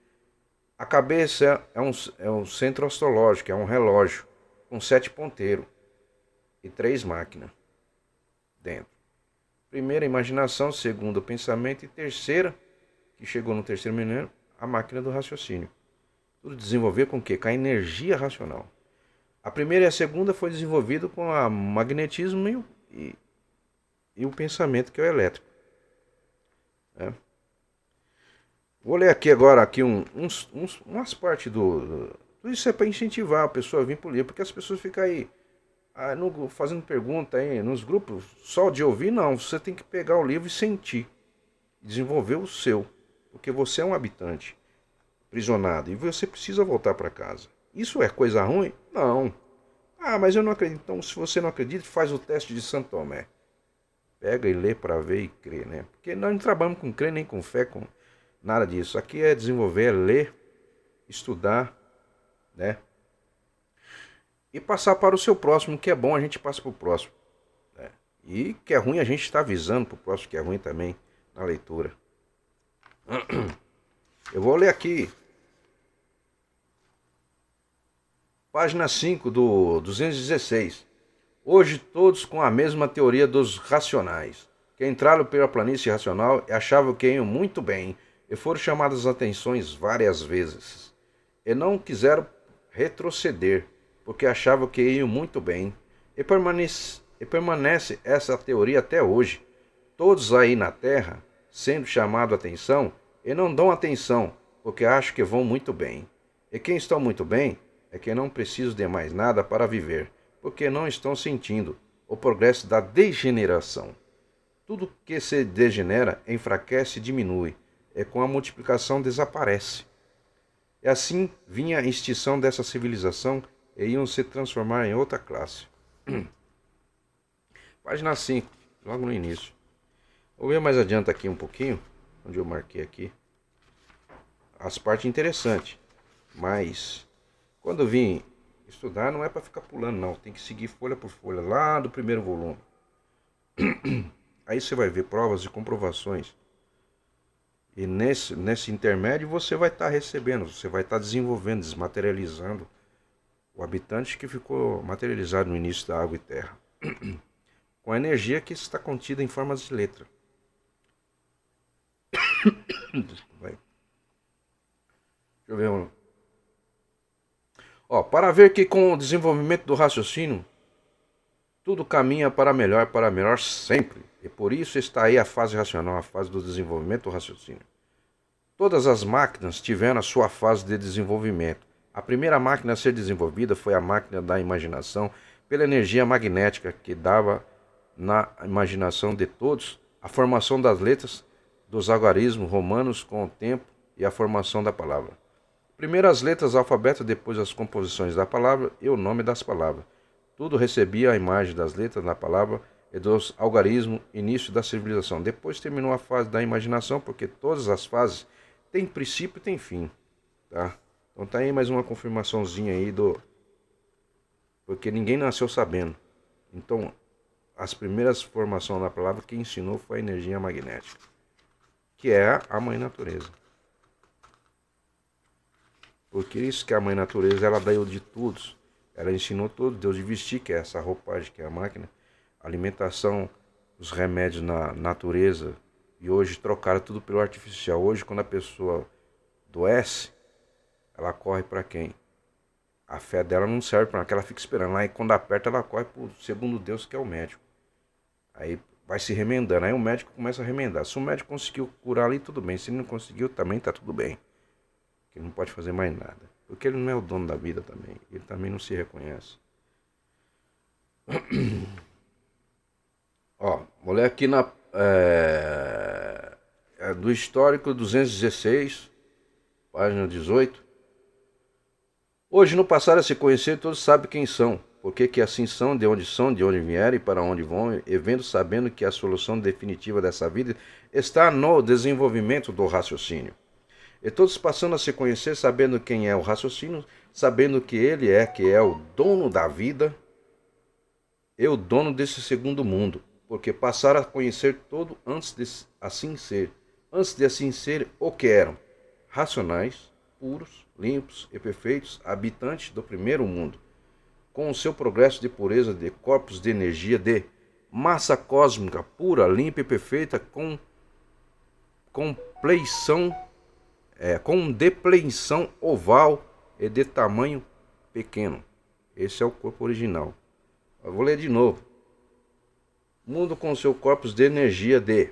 S1: a cabeça é um centro astrológico, é um relógio com 7 ponteiros e 3 máquinas dentro. Primeira, imaginação, segunda, pensamento e terceira, que chegou no terceiro milênio, a máquina do raciocínio. Tudo desenvolver com o quê? Com a energia racional. A primeira e a segunda foi desenvolvido com o magnetismo e o pensamento, que é o elétrico. É. Vou ler aqui agora umas partes do... Isso é para incentivar a pessoa a vir para o livro, porque as pessoas ficam aí fazendo pergunta aí nos grupos, só de ouvir, não. Você tem que pegar o livro e sentir. Desenvolver o seu, porque você é um habitante aprisionado e você precisa voltar para casa. Isso é coisa ruim? Não. Ah, mas eu não acredito. Então, se você não acredita, faz o teste de Santo Tomé. Pega e lê para ver e crê, né? Porque nós não trabalhamos com crer nem com fé, com nada disso. Aqui é desenvolver, é ler, estudar, né? E passar para o seu próximo, que é bom, a gente passa para o próximo. Né? E que é ruim, a gente está avisando para o próximo que é ruim também na leitura. Eu vou ler aqui. Página 5 do 216. Hoje todos com a mesma teoria dos racionais, que entraram pela planície racional e achavam que iam muito bem, e foram chamadas as atenções várias vezes. E não quiseram retroceder, porque achavam que iam muito bem, e permanece essa teoria até hoje. Todos aí na Terra, sendo chamados a atenção, e não dão atenção, porque acham que vão muito bem. E quem está muito bem é que não precisam de mais nada para viver, porque não estão sentindo o progresso da degeneração. Tudo que se degenera, enfraquece e diminui, e com a multiplicação desaparece. E assim vinha a extinção dessa civilização e iam se transformar em outra classe. Página 5. logo no início. Vou ver mais adiante aqui um pouquinho, onde eu marquei aqui. As partes interessantes. Mas, quando eu vim estudar, não é para ficar pulando, não. Tem que seguir folha por folha, lá do primeiro volume. Aí você vai ver provas e comprovações. E nesse intermédio você vai estar recebendo, você vai estar desenvolvendo, desmaterializando o habitante que ficou materializado no início da água e terra. Com a energia que está contida em formas de letra. Deixa eu ver um. Ó, para ver que com o desenvolvimento do raciocínio, tudo caminha para melhor sempre. E por isso está aí a fase racional, a fase do desenvolvimento do raciocínio. Todas as máquinas tiveram a sua fase de desenvolvimento. A primeira máquina a ser desenvolvida foi a máquina da imaginação, pela energia magnética que dava na imaginação de todos a formação das letras dos algarismos romanos com o tempo e a formação da palavra. Primeiro as letras do alfabeto, depois as composições da palavra e o nome das palavras. Tudo recebia a imagem das letras da palavra e dos algarismos, início da civilização. Depois terminou a fase da imaginação, porque todas as fases têm princípio e têm fim. Tá? Então tá aí mais uma confirmaçãozinha aí do... Porque ninguém nasceu sabendo. Então, as primeiras formações da palavra, quem ensinou foi a energia magnética, que é a mãe natureza. Porque isso que a mãe natureza, ela deu de tudo. Ela ensinou tudo, deu de vestir, que é essa roupagem, que é a máquina, alimentação, os remédios na natureza. E hoje trocaram tudo pelo artificial. Hoje, quando a pessoa adoece, ela corre para quem? A fé dela não serve para nada, ela fica esperando. Lá e quando aperta, ela corre pro segundo Deus, que é o médico. Aí vai se remendando. Aí o médico começa a remendar. Se o médico conseguiu curar ali, tudo bem. Se ele não conseguiu, também tá tudo bem. Ele não pode fazer mais nada. Porque ele não é o dono da vida também. Ele também não se reconhece. Ó, vou ler aqui do histórico 216, página 18. Hoje, no passar a se conhecer, todos sabem quem são, por que assim são, de onde vieram e para onde vão, e vendo sabendo que a solução definitiva dessa vida está no desenvolvimento do raciocínio. E todos passando a se conhecer, sabendo quem é o raciocínio, sabendo que ele é, que é o dono da vida e o dono desse segundo mundo, porque passaram a conhecer todo antes de assim ser. Antes de assim ser, o que eram? Racionais, puros, limpos e perfeitos, habitantes do primeiro mundo, com o seu progresso de pureza de corpos de energia, de massa cósmica pura, limpa e perfeita, com compleição com depleição oval e de tamanho pequeno. Esse é o corpo original. Eu vou ler de novo. Mundo com seu corpus de energia de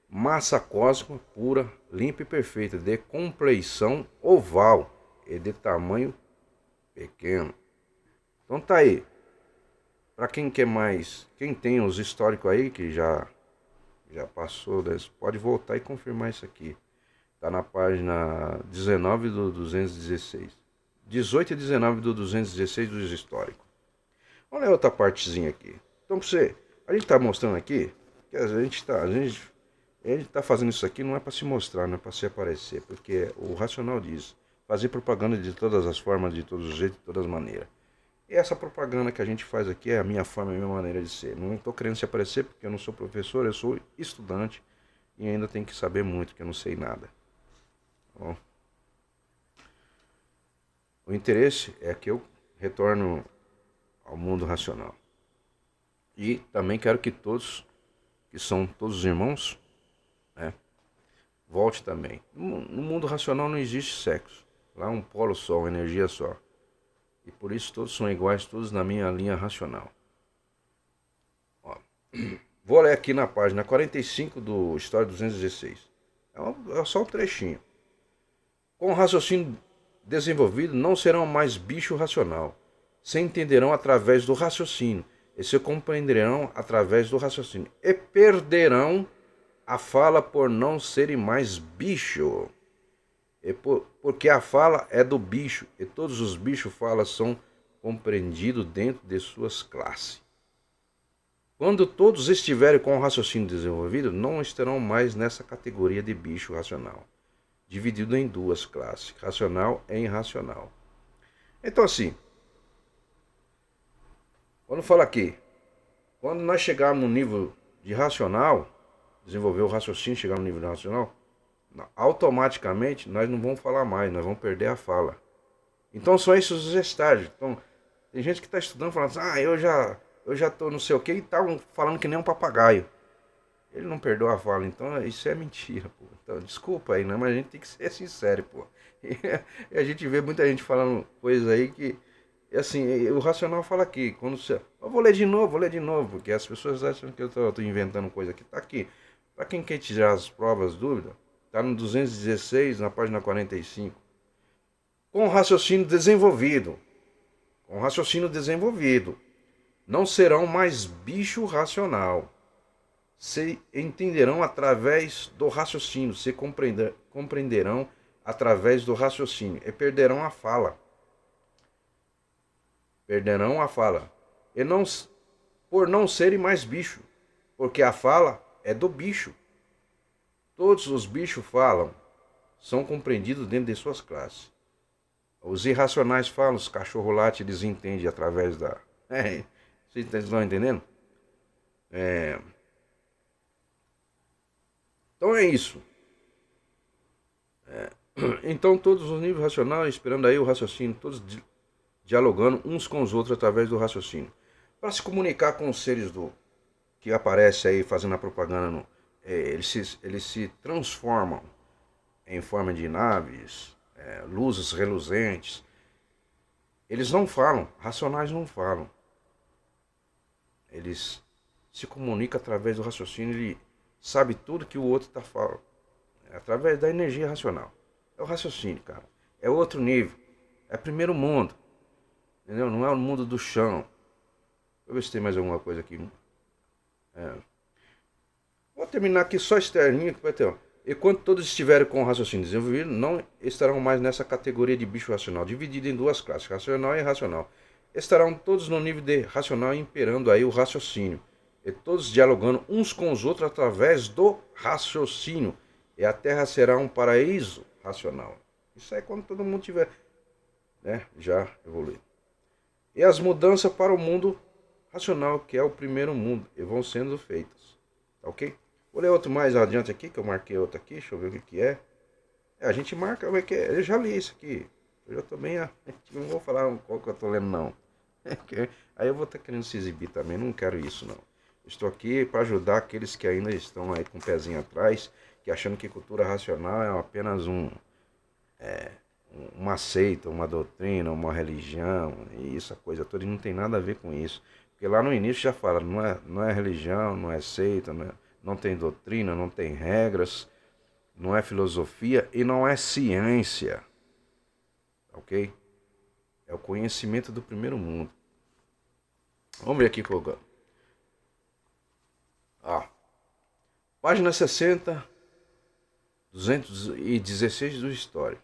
S1: massa cósmica pura, limpa e perfeita, de compleição oval e de tamanho pequeno. Então tá aí. Para quem quer mais, quem tem os históricos aí que já passou, pode voltar e confirmar isso aqui. Está na página 19 do 216. 18 e 19 do 216 dos históricos. Olha a outra partezinha aqui. Então, pra você, a gente está mostrando aqui que a gente tá fazendo isso aqui não é para se mostrar, não é para se aparecer, porque o racional diz fazer propaganda de todas as formas, de todos os jeitos, de todas as maneiras. E essa propaganda que a gente faz aqui é a minha forma, a minha maneira de ser. Não estou querendo se aparecer porque eu não sou professor, eu sou estudante e ainda tenho que saber muito, porque eu não sei nada. Bom, o interesse é que eu retorno ao mundo racional. E também quero que todos, que são todos os irmãos, né, volte também. No mundo racional não existe sexo. Lá é um polo só, uma energia só. E por isso todos são iguais, todos na minha linha racional. Ó, vou ler aqui na página 45 do História 216. É só um trechinho. Com o raciocínio desenvolvido, não serão mais bicho racional. Se entenderão através do raciocínio, e se compreenderão através do raciocínio, e perderão a fala por não serem mais bicho. Porque a fala é do bicho, e todos os bichos falam são compreendidos dentro de suas classes. Quando todos estiverem com o raciocínio desenvolvido, não estarão mais nessa categoria de bicho racional, dividido em duas classes, racional e irracional. Então assim, quando fala aqui, quando nós chegarmos no nível de racional, desenvolver o raciocínio, chegar no nível de racional, automaticamente nós não vamos falar mais, nós vamos perder a fala. Então são esses os estágios. Então, tem gente que está estudando falando assim, eu já tô não sei o que, e tá falando que nem um papagaio. Ele não perdoa a fala, então isso é mentira, pô. Então, desculpa aí, né? Mas a gente tem que ser sincero, pô. E a gente vê muita gente falando coisas aí que, assim, o racional fala aqui, quando você. Eu vou ler de novo, porque as pessoas acham que eu tô inventando coisa aqui. Tá aqui. Para quem quer tirar as provas, dúvida, tá no 216, na página 45. Com raciocínio desenvolvido. Com raciocínio desenvolvido. Não serão mais bicho racional. Se entenderão através do raciocínio, se compreenderão através do raciocínio e perderão a fala. Perderão a fala. E não, por não serem mais bicho, porque a fala é do bicho. Todos os bichos falam, são compreendidos dentro de suas classes. Os irracionais falam, os cachorros latem, eles entendem através da... Vocês estão entendendo? Então é isso. Então todos os níveis racionais, esperando aí o raciocínio, todos dialogando uns com os outros através do raciocínio. Para se comunicar com os seres do que aparece aí fazendo a propaganda, eles se transformam em forma de naves, luzes reluzentes. Eles não falam, racionais não falam. Eles se comunicam através do raciocínio, ele sabe tudo que o outro está falando, através da energia racional. É o raciocínio, cara. É outro nível. É primeiro mundo. Entendeu? Não é o mundo do chão. Deixa eu ver se tem mais alguma coisa aqui. Vou terminar aqui só externinho que vai ter. Ó. E quando todos estiverem com o raciocínio desenvolvido, não estarão mais nessa categoria de bicho racional, dividida em duas classes, racional e irracional. Estarão todos no nível de racional, imperando aí o raciocínio. E todos dialogando uns com os outros através do raciocínio. E a Terra será um paraíso racional. Isso é quando todo mundo tiver, né, já evoluído. E as mudanças para o mundo racional, que é o primeiro mundo, e vão sendo feitas. Tá ok? Vou ler outro mais adiante aqui, que eu marquei outro aqui, deixa eu ver o que é. A gente marca, eu já li isso aqui. Eu já tô bem, não vou falar qual que eu tô lendo não. Aí eu vou estar querendo se exibir também, não quero isso não. Estou aqui para ajudar aqueles que ainda estão aí com o pezinho atrás, que achando que cultura racional é apenas uma seita, uma doutrina, uma religião, e essa coisa toda, e não tem nada a ver com isso. Porque lá no início já fala, não é religião, não é seita, não tem doutrina, não tem regras, não é filosofia e não é ciência. Ok? É o conhecimento do primeiro mundo. Vamos ver aqui qual. Página 60, 216 do História.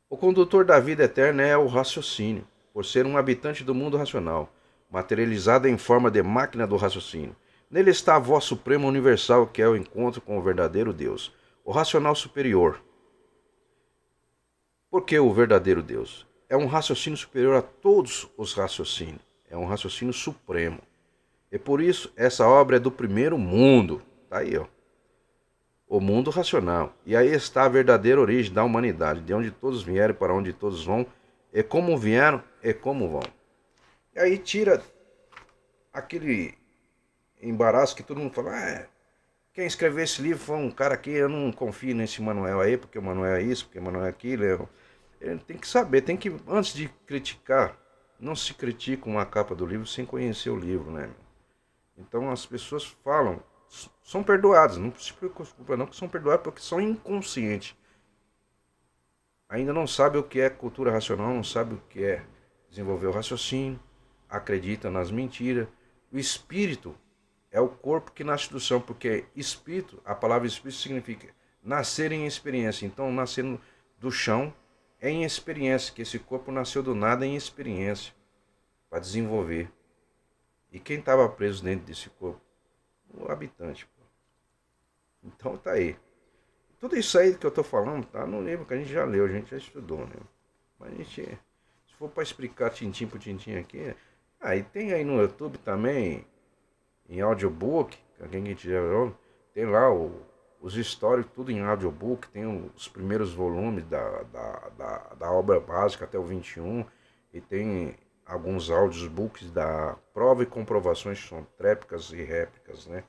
S1: O condutor da vida eterna é o raciocínio, por ser um habitante do mundo racional, materializado em forma de máquina do raciocínio. Nele está a voz suprema universal, que é o encontro com o verdadeiro Deus, o racional superior. Por que o verdadeiro Deus? É um raciocínio superior a todos os raciocínios. É um raciocínio supremo. E por isso, essa obra é do primeiro mundo. Tá aí, ó. O mundo racional. E aí está a verdadeira origem da humanidade, de onde todos vieram, para onde todos vão, e como vieram e como vão. E aí tira aquele embaraço que todo mundo fala, quem escreveu esse livro foi um cara que eu não confio nesse Manuel aí, porque o Manuel é isso, porque o Manuel é aquilo. Ele tem que saber, antes de criticar, não se critica uma capa do livro sem conhecer o livro, né? Então as pessoas falam, são perdoadas, não se preocupa não que são perdoadas porque são inconscientes. Ainda não sabe o que é cultura racional, não sabe o que é desenvolver o raciocínio, acredita nas mentiras. O espírito é o corpo que nasce do chão, porque espírito, a palavra espírito significa nascer em experiência. Então nascer do chão é em experiência, que esse corpo nasceu do nada em experiência, para desenvolver. E quem estava preso dentro desse corpo? O habitante. Pô. Então tá aí. Tudo isso aí que eu tô falando tá no livro que a gente já leu, a gente já estudou, né? Mas a gente, se for para explicar tintim por tintim aqui, aí tem aí no YouTube também, em audiobook, quem que já viu, tem lá os históricos, tudo em audiobook, tem os primeiros volumes da obra básica até o 21, e tem alguns audiobooks da prova e comprovações que são tréplicas e réplicas, né?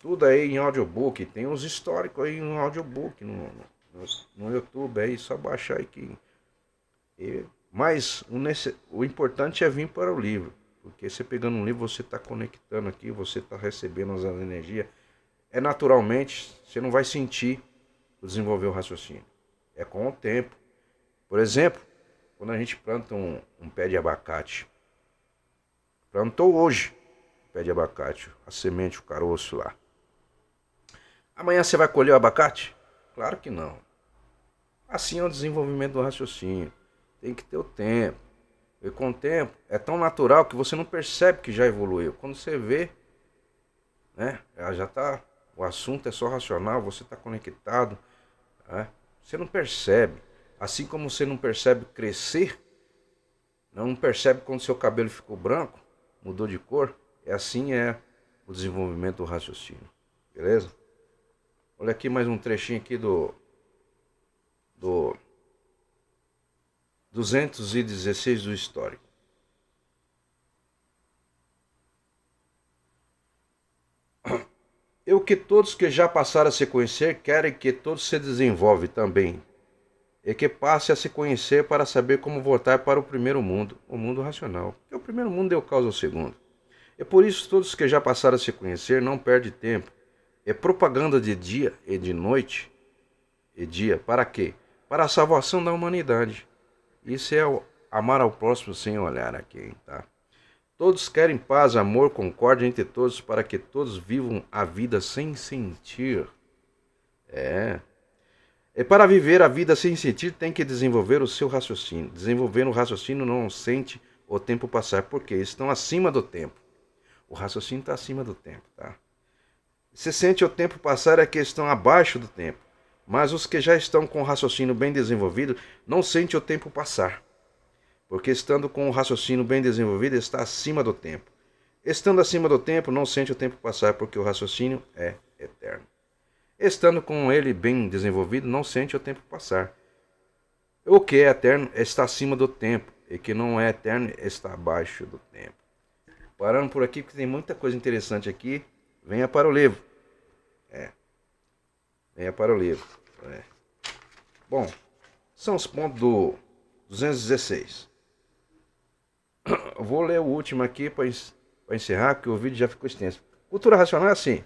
S1: Tudo aí em audiobook, tem os históricos aí no audiobook, no YouTube aí, só baixar aqui. Mas o importante é vir para o livro, porque você pegando um livro, você está conectando aqui, você está recebendo as energias. É naturalmente, você não vai sentir o desenvolver o raciocínio. É com o tempo. Por exemplo, quando a gente planta um pé de abacate, plantou hoje o pé de abacate, a semente, o caroço lá. Amanhã você vai colher o abacate? Claro que não. Assim é o desenvolvimento do raciocínio. Tem que ter o tempo. E com o tempo é tão natural que você não percebe que já evoluiu. Quando você vê, né, já tá, o assunto é só racional, você está conectado, né, você não percebe. Assim como você não percebe crescer, não percebe quando seu cabelo ficou branco, mudou de cor, assim é o desenvolvimento do raciocínio. Beleza? Olha aqui mais um trechinho aqui do 216 do histórico. E o que todos que já passaram a se conhecer querem que todos se desenvolvam também, e que passe a se conhecer para saber como voltar para o primeiro mundo, o mundo racional. Porque o primeiro mundo deu causa ao segundo. E por isso todos que já passaram a se conhecer não perdem tempo. É propaganda de dia e de noite e dia. Para quê? Para a salvação da humanidade. Isso é o amar ao próximo sem olhar a quem, tá? Todos querem paz, amor, concórdia entre todos para que todos vivam a vida sem sentir. É. E para viver a vida sem sentir tem que desenvolver o seu raciocínio. Desenvolvendo o raciocínio não sente o tempo passar, porque estão acima do tempo. O raciocínio está acima do tempo, tá? Se sente o tempo passar é que estão abaixo do tempo. Mas os que já estão com o raciocínio bem desenvolvido não sentem o tempo passar. Porque estando com o raciocínio bem desenvolvido está acima do tempo. Estando acima do tempo não sente o tempo passar, porque o raciocínio é eterno. Estando com ele bem desenvolvido não sente o tempo passar. O que é eterno está acima do tempo, e que não é eterno está abaixo do tempo. Parando por aqui, porque tem muita coisa interessante aqui. Venha para o livro. Venha para o livro. Bom, são os pontos do 216. Eu vou ler o último aqui para encerrar, que o vídeo já ficou extenso. Cultura racional é assim.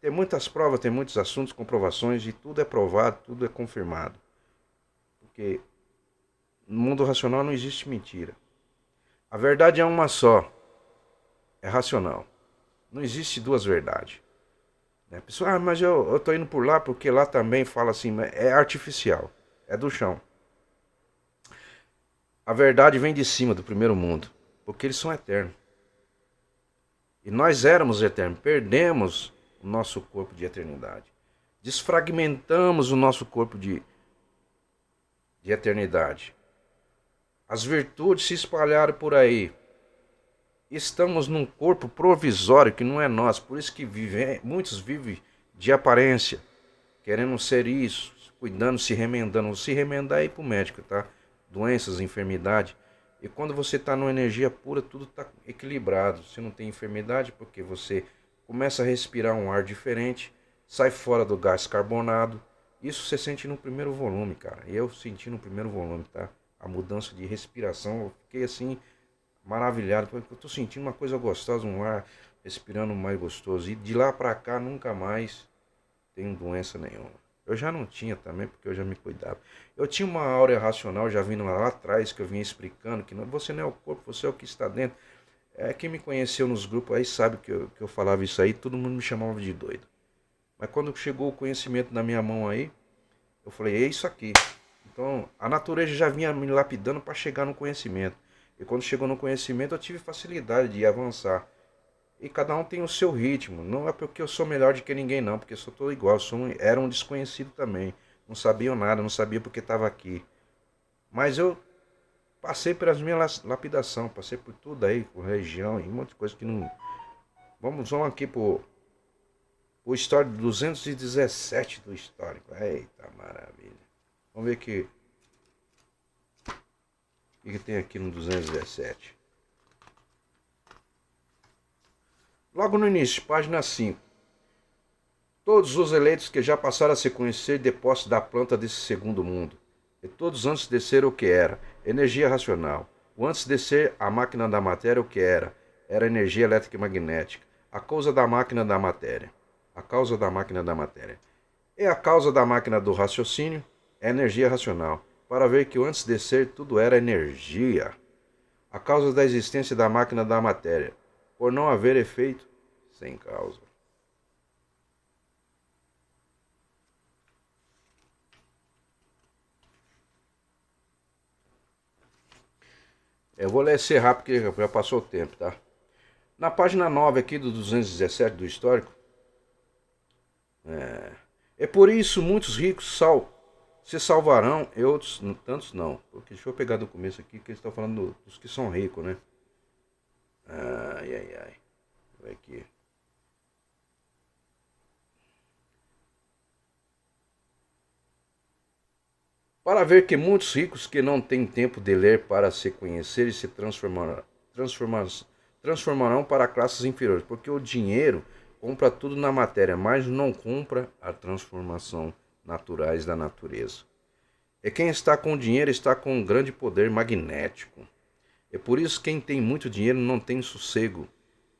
S1: Tem muitas provas, tem muitos assuntos, comprovações, e tudo é provado, tudo é confirmado. Porque no mundo racional não existe mentira. A verdade é uma só. É racional. Não existe duas verdades. A pessoa, mas eu tô indo por lá porque lá também fala assim, é artificial. É do chão. A verdade vem de cima do primeiro mundo. Porque eles são eternos. E nós éramos eternos. Perdemos o nosso corpo de eternidade. Desfragmentamos o nosso corpo de eternidade. As virtudes se espalharam por aí. Estamos num corpo provisório que não é nosso. Por isso que muitos vivem de aparência, querendo ser isso, cuidando, se remendando. Se remendar é ir pro médico, tá? Doenças, enfermidade. E quando você está numa energia pura, tudo está equilibrado. Você não tem enfermidade porque você começa a respirar um ar diferente, sai fora do gás carbonado. Isso você sente no primeiro volume, cara. Eu senti no primeiro volume, tá? A mudança de respiração, eu fiquei assim maravilhado, porque eu tô sentindo uma coisa gostosa, um ar respirando mais gostoso. E de lá pra cá nunca mais tenho doença nenhuma. Eu já não tinha também, porque eu já me cuidava. Eu tinha uma áurea racional, já vindo lá atrás, que eu vinha explicando que você não é o corpo, você é o que está dentro. Quem me conheceu nos grupos aí sabe que eu falava isso aí, todo mundo me chamava de doido. Mas quando chegou o conhecimento na minha mão aí, eu falei, é isso aqui. Então a natureza já vinha me lapidando para chegar no conhecimento. E quando chegou no conhecimento eu tive facilidade de avançar. E cada um tem o seu ritmo. Não é porque eu sou melhor do que ninguém não, porque eu sou todo igual. Era um desconhecido também. Não sabia nada, não sabia porque estava aqui. Mas eu passei pelas minhas lapidação, passei por tudo aí, por região e um monte de coisa que não. Vamos aqui pro histórico 217 do histórico. Eita maravilha. Vamos ver o que tem aqui no 217. Logo no início, página 5. Todos os eleitos que já passaram a se conhecer depósitos da planta desse segundo mundo. E todos antes de ser o que era, energia racional. O antes de ser a máquina da matéria o que era energia elétrica e magnética. A causa da máquina da matéria. A causa da máquina da matéria. E a causa da máquina do raciocínio é energia racional. Para ver que o antes de ser tudo era energia. A causa da existência da máquina da matéria. Por não haver efeito sem causa. Eu vou ler esse rápido porque já passou o tempo, tá? Na página 9 aqui do 217 do histórico. É por isso muitos ricos se salvarão e outros tantos não. Porque deixa eu pegar do começo aqui que eles estão falando dos que são ricos, né? Ai. Vai aqui. Para ver que muitos ricos que não têm tempo de ler para se conhecer e se transformarão para classes inferiores, porque o dinheiro compra tudo na matéria, mas não compra a transformação naturais da natureza. E quem está com dinheiro está com um grande poder magnético. É por isso que quem tem muito dinheiro não tem sossego,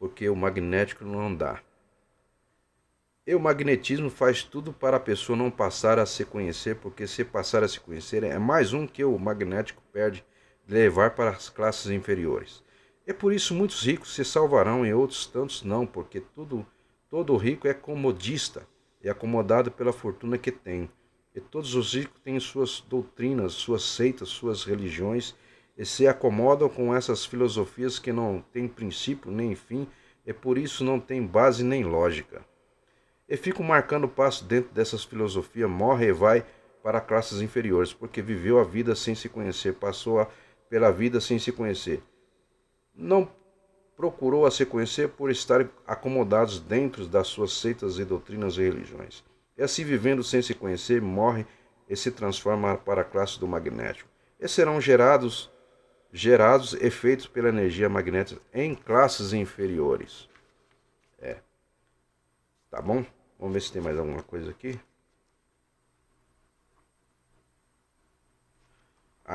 S1: porque o magnético não dá. E o magnetismo faz tudo para a pessoa não passar a se conhecer, porque se passar a se conhecer é mais um que o magnético perde de levar para as classes inferiores. E por isso muitos ricos se salvarão e outros tantos não, porque todo rico é comodista e acomodado pela fortuna que tem. E todos os ricos têm suas doutrinas, suas seitas, suas religiões, e se acomodam com essas filosofias que não têm princípio nem fim, e por isso não têm base nem lógica. E ficam marcando passo dentro dessas filosofias, morre e vai para classes inferiores, porque viveu a vida sem se conhecer, pela vida sem se conhecer. Não procurou a se conhecer por estar acomodados dentro das suas seitas e doutrinas e religiões. E assim vivendo sem se conhecer, morre e se transforma para a classe do magnético. E serão gerados efeitos pela energia magnética em classes inferiores. Tá bom? Vamos ver se tem mais alguma coisa aqui.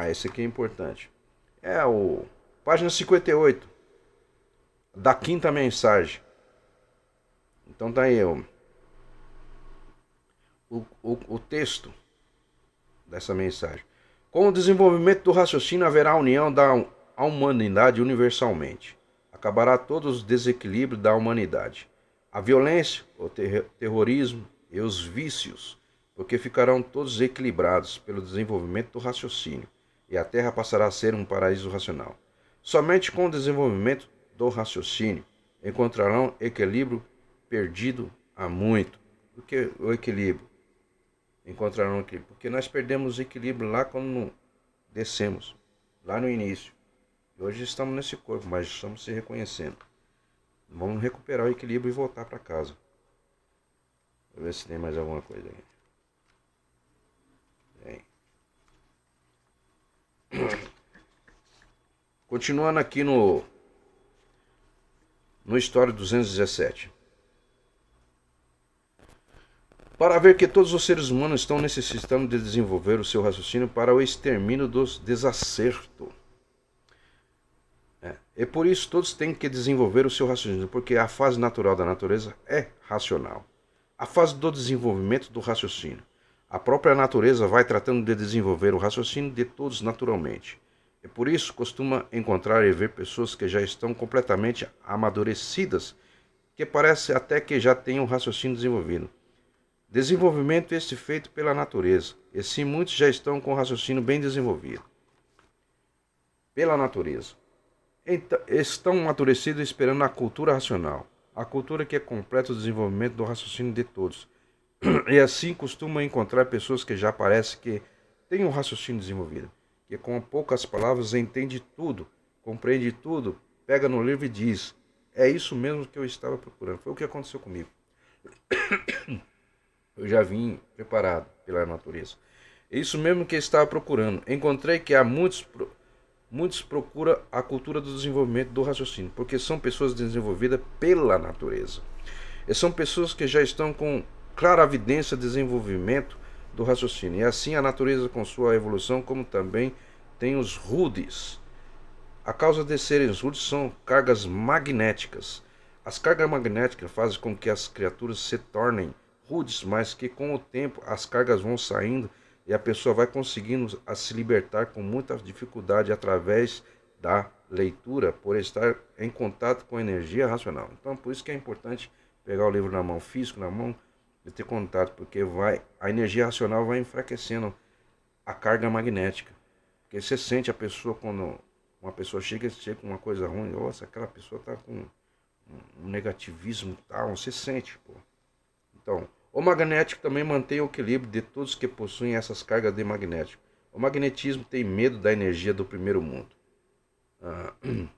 S1: Esse aqui é importante. É o página 58 da quinta mensagem. Então tá aí o texto dessa mensagem. Com o desenvolvimento do raciocínio haverá a união da humanidade universalmente. Acabará todos os desequilíbrios da humanidade. A violência, o terrorismo e os vícios, porque ficarão todos equilibrados pelo desenvolvimento do raciocínio, e a Terra passará a ser um paraíso racional. Somente com o desenvolvimento do raciocínio encontrarão equilíbrio perdido há muito. Por que o equilíbrio? Encontrarão equilíbrio. Porque nós perdemos o equilíbrio lá quando descemos, lá no início. E hoje estamos nesse corpo, mas estamos se reconhecendo. Vamos recuperar o equilíbrio e voltar para casa. Vou ver se tem mais alguma coisa aí. Continuando aqui no História 217. Para ver que todos os seres humanos estão necessitando de desenvolver o seu raciocínio para o extermínio dos desacertos. E por isso todos têm que desenvolver o seu raciocínio, porque a fase natural da natureza é racional. A fase do desenvolvimento do raciocínio. A própria natureza vai tratando de desenvolver o raciocínio de todos naturalmente. E por isso costuma encontrar e ver pessoas que já estão completamente amadurecidas, que parece até que já têm o raciocínio desenvolvido. Desenvolvimento este feito pela natureza, e sim muitos já estão com o raciocínio bem desenvolvido. Pela natureza. estão amadurecidos esperando a cultura racional, a cultura que é completa o desenvolvimento do raciocínio de todos. E assim costumam encontrar pessoas que já parece que têm um raciocínio desenvolvido, que com poucas palavras entende tudo, compreende tudo, pega no livro e diz: é isso mesmo que eu estava procurando. Foi o que aconteceu comigo. Eu já vim preparado pela natureza. É isso mesmo que eu estava procurando. Encontrei que há muitos procuram a cultura do desenvolvimento do raciocínio, porque são pessoas desenvolvidas pela natureza. E são pessoas que já estão com clara evidência de desenvolvimento do raciocínio. E assim a natureza com sua evolução, como também tem os rudes. A causa de serem rudes são cargas magnéticas. As cargas magnéticas fazem com que as criaturas se tornem rudes, mas que com o tempo as cargas vão saindo e a pessoa vai conseguindo a se libertar com muita dificuldade através da leitura, por estar em contato com a energia racional. Então, por isso que é importante pegar o livro na mão, físico na mão, e ter contato, porque a energia racional vai enfraquecendo a carga magnética. Porque você sente a pessoa quando uma pessoa chega com uma coisa ruim, nossa, aquela pessoa está com um negativismo e tal, você sente, pô. Então, o magnético também mantém o equilíbrio de todos que possuem essas cargas de magnético. O magnetismo tem medo da energia do primeiro mundo. Deixa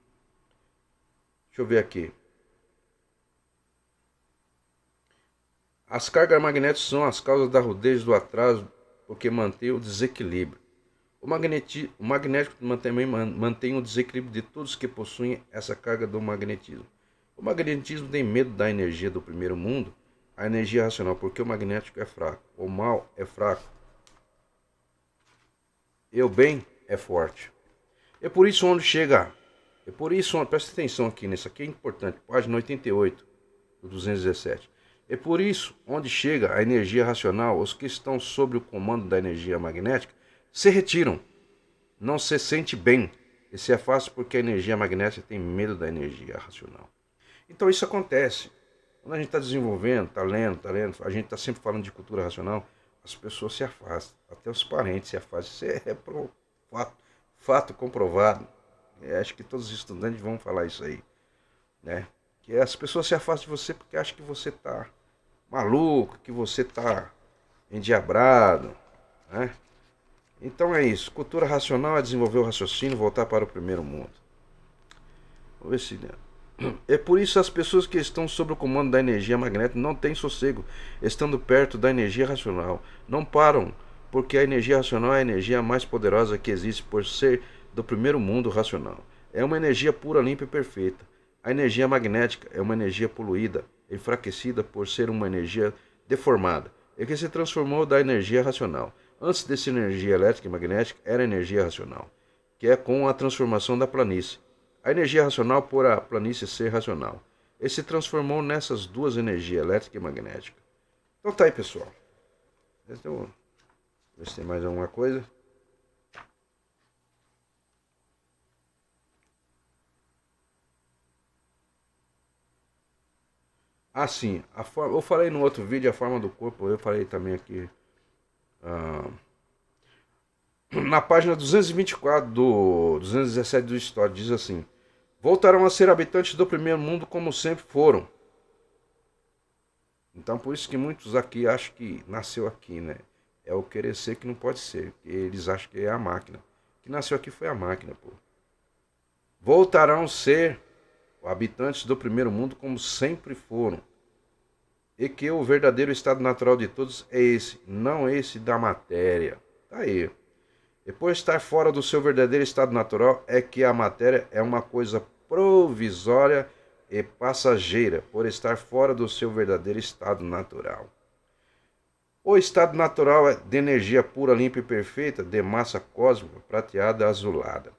S1: eu ver aqui. As cargas magnéticas são as causas da rudez do atraso, porque mantém o desequilíbrio. O magnético também mantém o desequilíbrio de todos que possuem essa carga do magnetismo. O magnetismo tem medo da energia do primeiro mundo, a energia racional, porque o magnético é fraco, o mal é fraco e o bem é forte. É por isso onde chega, presta atenção aqui, nisso aqui é importante, página 88 do 217. É por isso onde chega a energia racional, os que estão sob o comando da energia magnética se retiram, não se sente bem e se afasta porque a energia magnética tem medo da energia racional. Então isso acontece. Quando a gente está desenvolvendo, está lendo, a gente está sempre falando de cultura racional, as pessoas se afastam, até os parentes se afastam. Isso é fato comprovado. Acho que todos os estudantes vão falar isso aí, né? Que as pessoas se afastam de você porque acham que você está maluco, que você está endiabrado, né? Então é isso. Cultura racional é desenvolver o raciocínio, voltar para o primeiro mundo. Vamos ver se... É por isso as pessoas que estão sob o comando da energia magnética não têm sossego, estando perto da energia racional. Não param, porque a energia racional é a energia mais poderosa que existe por ser do primeiro mundo racional. É uma energia pura, limpa e perfeita. A energia magnética é uma energia poluída, enfraquecida por ser uma energia deformada, e que se transformou da energia racional. Antes dessa energia elétrica e magnética era energia racional, que é com a transformação da planície. A energia racional por a planície ser racional. Ele se transformou nessas duas energias, elétrica e magnética. Então tá aí, pessoal. Então, ver se tem mais alguma coisa. Sim, eu falei no outro vídeo a forma do corpo, eu falei também aqui. Na página 224 do 217 do História, diz assim: voltarão a ser habitantes do primeiro mundo como sempre foram. Então por isso que muitos aqui acham que nasceu aqui, né? É o querer ser que não pode ser. Eles acham que é a máquina. Que nasceu aqui foi a máquina, pô. Voltarão a ser habitantes do primeiro mundo como sempre foram. E que o verdadeiro estado natural de todos é esse, não esse da matéria. Tá aí. E por estar fora do seu verdadeiro estado natural é que a matéria é uma coisa provisória e passageira, por estar fora do seu verdadeiro estado natural. O estado natural é de energia pura, limpa e perfeita, de massa cósmica, prateada, azulada.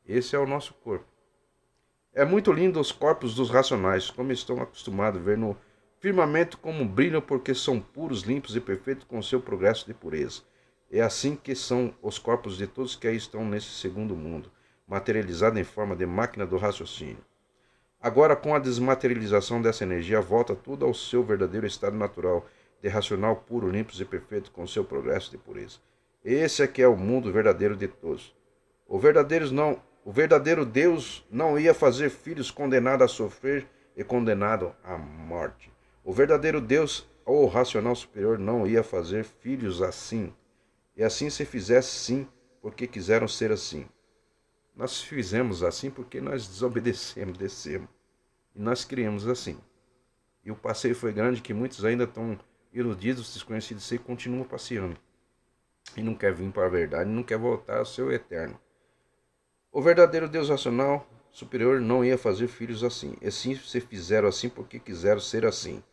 S1: Esse é o nosso corpo. É muito lindo os corpos dos racionais, como estão acostumados a ver no firmamento como brilham porque são puros, limpos e perfeitos com seu progresso de pureza. É assim que são os corpos de todos que aí estão nesse segundo mundo, materializado em forma de máquina do raciocínio. Agora, com a desmaterialização dessa energia, volta tudo ao seu verdadeiro estado natural, de racional, puro, limpo e perfeito, com seu progresso de pureza. Esse é que é o mundo verdadeiro de todos. O verdadeiro Deus não ia fazer filhos condenados a sofrer e condenados à morte. O verdadeiro Deus, ou racional superior, não ia fazer filhos assim. E assim se fizesse sim, porque quiseram ser assim. Nós fizemos assim porque nós desobedecemos, descemos. E nós criamos assim. E o passeio foi grande que muitos ainda estão iludidos, desconhecidos e continuam passeando. E não quer vir para a verdade, não quer voltar ao seu eterno. O verdadeiro Deus racional superior não ia fazer filhos assim. E sim se fizeram assim porque quiseram ser assim.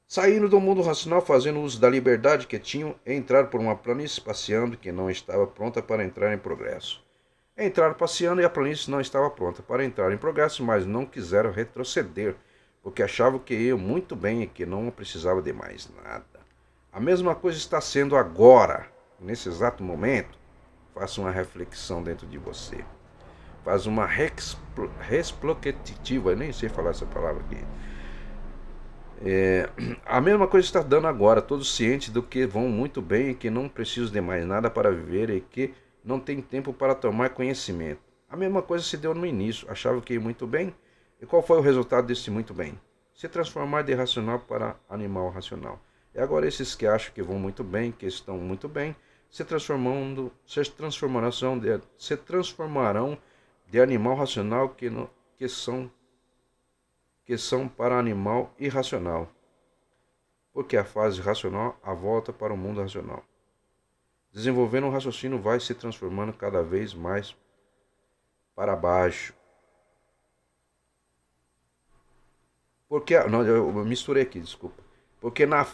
S1: Saíram do mundo racional fazendo uso da liberdade que tinham e entraram por uma planície passeando que não estava pronta para entrar em progresso. Entraram passeando e a planície não estava pronta para entrar em progresso, mas não quiseram retroceder, porque achavam que iam muito bem e que não precisava de mais nada. A mesma coisa está sendo agora, nesse exato momento. Faça uma reflexão dentro de você. Faz uma resploquetiva, eu nem sei falar essa palavra aqui. A mesma coisa está dando agora, todos cientes do que vão muito bem e que não precisam de mais nada para viver e que não tem tempo para tomar conhecimento. A mesma coisa se deu no início, achavam que ia muito bem, e qual foi o resultado desse muito bem? Se transformar de racional para animal racional. E agora esses que acham que vão muito bem, que estão muito bem, se transformarão de animal racional que são para animal irracional, porque a fase racional a volta para o mundo racional. Desenvolvendo o raciocínio vai se transformando cada vez mais para baixo. Porque, não, eu misturei aqui, desculpa. Porque na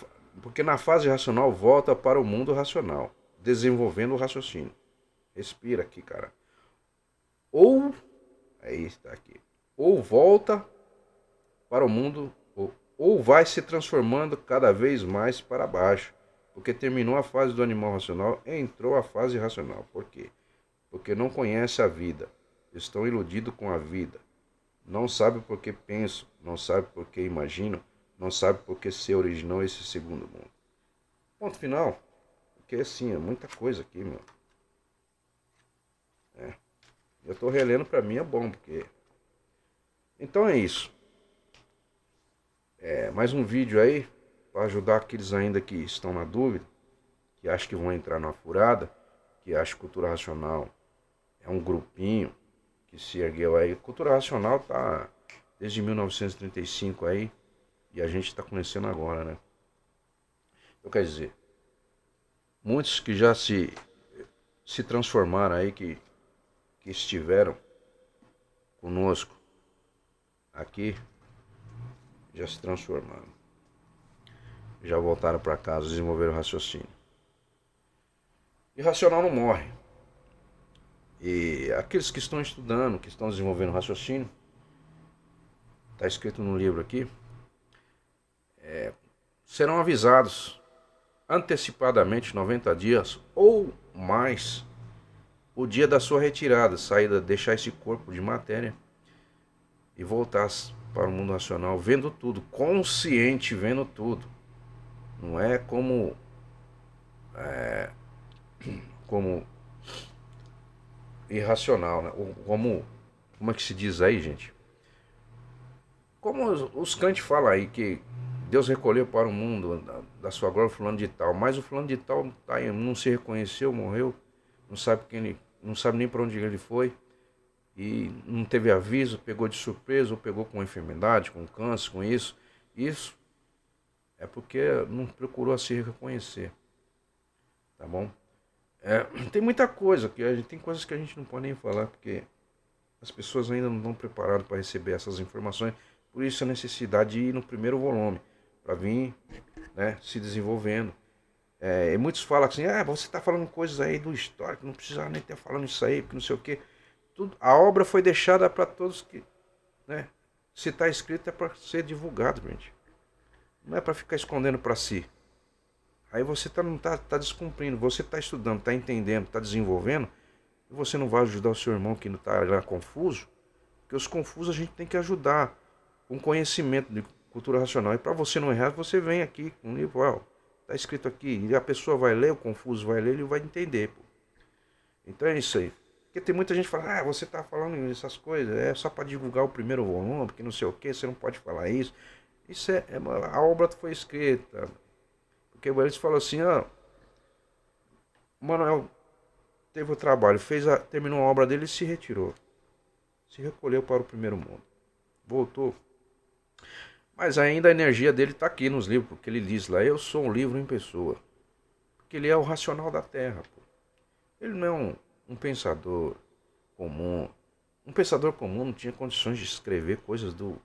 S1: fase racional volta para o mundo racional, desenvolvendo o raciocínio. Respira aqui, cara. Ou, aí está aqui. Ou volta para o mundo, ou vai se transformando cada vez mais para baixo, porque terminou a fase do animal racional e entrou a fase racional. Por quê? Porque não conhece a vida, estão iludidos com a vida, não sabe por que pensam, não sabe por que imaginam, não sabe por que se originou esse segundo mundo. Ponto final. Porque assim, é muita coisa aqui, meu. Eu tô relendo, pra mim é bom, porque... Então é isso. Mais um vídeo aí, para ajudar aqueles ainda que estão na dúvida, que acham que vão entrar na furada, que acham que cultura racional é um grupinho que se ergueu aí. Cultura racional tá desde 1935 aí, e a gente está conhecendo agora, né? Então quer dizer, muitos que já se transformaram aí, que estiveram conosco aqui, já se transformaram. Já voltaram para casa, desenvolveram o raciocínio. E racional não morre. E aqueles que estão estudando, que estão desenvolvendo o raciocínio, está escrito no livro aqui, serão avisados antecipadamente 90 dias ou mais o dia da sua retirada, saída, deixar esse corpo de matéria e voltar para o mundo racional, vendo tudo, consciente, vendo tudo. Não é como irracional, né? Como é que se diz aí, gente? Como os crentes falam aí que Deus recolheu para o mundo da sua glória fulano de tal, mas o fulano de tal tá aí, não se reconheceu, morreu, não sabe quem ele, não sabe nem para onde ele foi e não teve aviso, pegou de surpresa ou pegou com enfermidade, com câncer, com isso. Isso é porque não procurou se reconhecer, tá bom? Tem muita coisa que tem coisas que a gente não pode nem falar porque as pessoas ainda não estão preparadas para receber essas informações. Por isso a necessidade de ir no primeiro volume, para vir, né, se desenvolvendo. E muitos falam assim, você está falando coisas aí do histórico, não precisava nem estar falando isso aí, porque não sei o quê. Tudo, a obra foi deixada para todos que, né, se está escrito é para ser divulgado, gente. Não é para ficar escondendo para si. Aí você não tá descumprindo, você está estudando, está entendendo, está desenvolvendo, e você não vai ajudar o seu irmão que não está lá confuso, porque os confusos a gente tem que ajudar com conhecimento de cultura racional. E para você não errar, você vem aqui com um livro, tá escrito aqui, e a pessoa vai ler, o confuso vai ler, ele vai entender. Pô. Então é isso aí. Porque tem muita gente que fala, ah, você tá falando essas coisas, é só para divulgar o primeiro volume, porque não sei o que, você não pode falar isso. Isso a obra foi escrita. Porque eles falam assim, ó, Manuel teve o trabalho, terminou a obra dele e se retirou. Se recolheu para o primeiro mundo. Voltou. Mas ainda a energia dele está aqui nos livros, porque ele diz lá, eu sou um livro em pessoa. Porque ele é o racional da Terra. Pô. Ele não é um pensador comum. Um pensador comum não tinha condições de escrever coisas do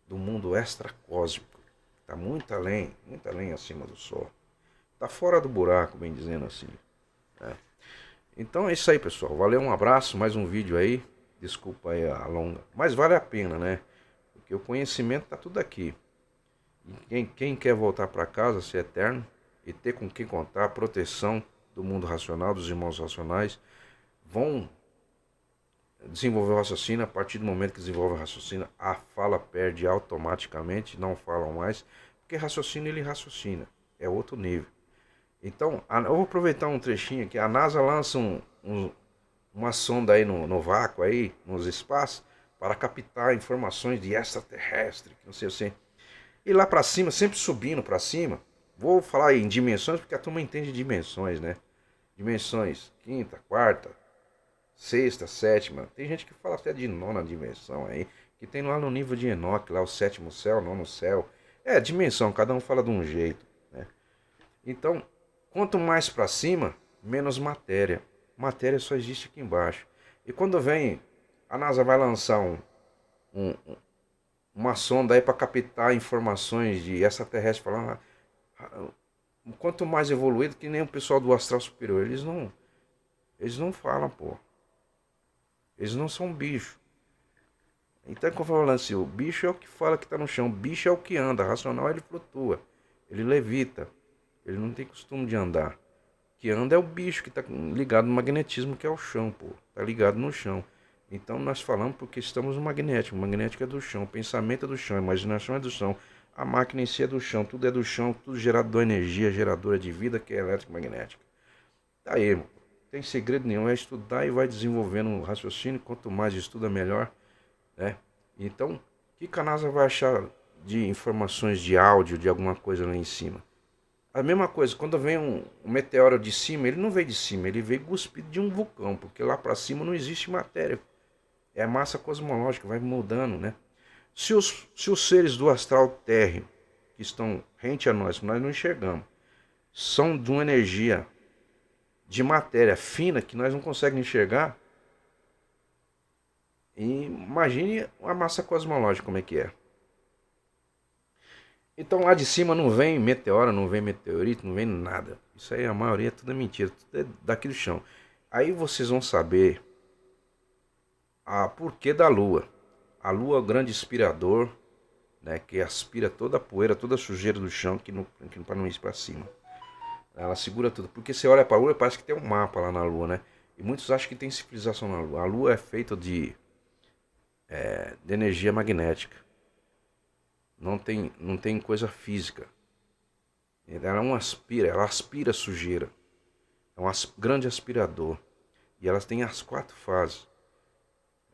S1: mundo extracósmico. Está muito além acima do Sol. Está fora do buraco, bem dizendo assim. É. Então é isso aí, pessoal. Valeu, um abraço, mais um vídeo aí. Desculpa aí a longa. Mas vale a pena, né? Porque o conhecimento está tudo aqui. Quem quer voltar para casa, ser eterno, e ter com quem contar a proteção do mundo racional, dos irmãos racionais, vão desenvolver o raciocínio. A partir do momento que desenvolve o raciocínio, a fala perde automaticamente, não falam mais, porque raciocínio ele raciocina, é outro nível. Então, eu vou aproveitar um trechinho aqui. A NASA lança uma sonda aí no vácuo, aí, nos espaços, para captar informações de extraterrestre, não sei assim. E lá para cima, sempre subindo para cima, vou falar em dimensões, porque a turma entende dimensões, né? Dimensões, quinta, quarta, sexta, sétima. Tem gente que fala até de nona dimensão aí, que tem lá no nível de Enoque, lá o sétimo céu, nono céu. É, dimensão, cada um fala de um jeito, né? Então, quanto mais para cima, menos matéria. Matéria só existe aqui embaixo. E quando vem, a NASA vai lançar um, uma sonda aí para captar informações de extraterrestres falando. Quanto mais evoluído, que nem o pessoal do astral superior, eles não falam, pô. Eles não são bicho. Então, como eu falando assim, o bicho é o que fala que tá no chão, o bicho é o que anda, racional ele flutua, ele levita, ele não tem costume de andar. O que anda é o bicho que tá ligado no magnetismo, que é o chão, pô. Tá ligado no chão. Então nós falamos porque estamos no magnético. O magnético é do chão, o pensamento é do chão, a imaginação é do chão, a máquina em si é do chão, tudo é do chão, tudo gerador de energia, geradora de vida, que é elétrico magnética. Tá aí, irmão. Não tem segredo nenhum, é estudar e vai desenvolvendo um raciocínio, quanto mais estuda melhor, né? Então, o que a NASA vai achar de informações de áudio, de alguma coisa lá em cima? A mesma coisa, quando vem um meteoro de cima, ele não veio de cima, ele veio cuspido de um vulcão, porque lá para cima não existe matéria. É a massa cosmológica, vai mudando, né? Se os seres do astral térreo, que estão rente a nós, que nós não enxergamos, são de uma energia de matéria fina que nós não conseguimos enxergar, e imagine a massa cosmológica como é que é. Então lá de cima não vem meteoro, não vem meteorito, não vem nada. Isso aí a maioria é tudo mentira, tudo é daqui do chão. Aí vocês vão saber a porquê da Lua. A Lua é o grande aspirador, né, que aspira toda a poeira, toda a sujeira do chão, que para não ir para cima. Ela segura tudo, porque você olha para a Lua parece que tem um mapa lá na Lua, né? E muitos acham que tem civilização na Lua. A Lua é feita de energia magnética. Não tem coisa física. Ela aspira sujeira. É um grande aspirador. E elas têm as 4 fases.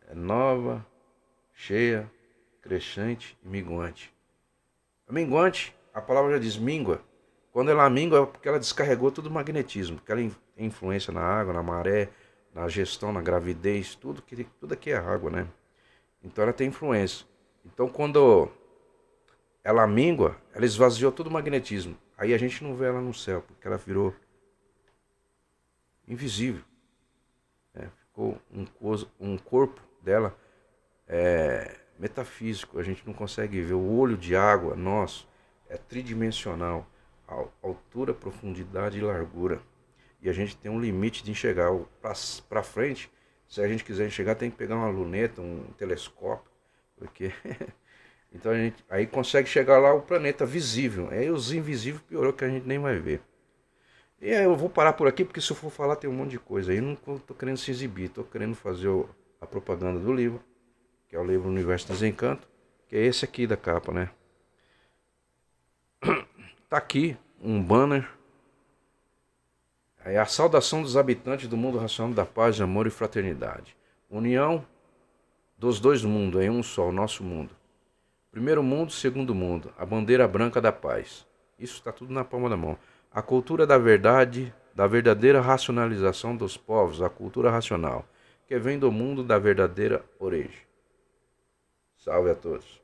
S1: É nova, cheia, crescente e minguante. A minguante, a palavra já diz mingua. Quando ela mingua é porque ela descarregou todo o magnetismo. Porque ela tem influência na água, na maré, na gestão, na gravidez, tudo aqui é água, né? Então ela tem influência. Então quando ela mingua, ela esvaziou todo o magnetismo. Aí a gente não vê ela no céu, porque ela virou invisível. Né? Ficou um corpo dela metafísico. A gente não consegue ver. O olho de água nosso é tridimensional. Altura, profundidade e largura. E a gente tem um limite de enxergar. Para frente, se a gente quiser enxergar, tem que pegar uma luneta, um telescópio. Porque então a gente aí consegue chegar lá o planeta visível. Aí os invisíveis piorou que a gente nem vai ver. E aí eu vou parar por aqui porque se eu for falar tem um monte de coisa. Aí eu não tô querendo se exibir, tô querendo fazer a propaganda do livro, que é o livro Universo dos Encantos, que é esse aqui da capa, né? Tá aqui um banner É a saudação dos habitantes do mundo racional da paz, amor e fraternidade. União dos dois mundos em um só, o nosso mundo. Primeiro mundo, segundo mundo. A bandeira branca da paz. Isso está tudo na palma da mão. A cultura da verdade, da verdadeira racionalização dos povos, a cultura racional, que vem do mundo da verdadeira origem. Salve a todos.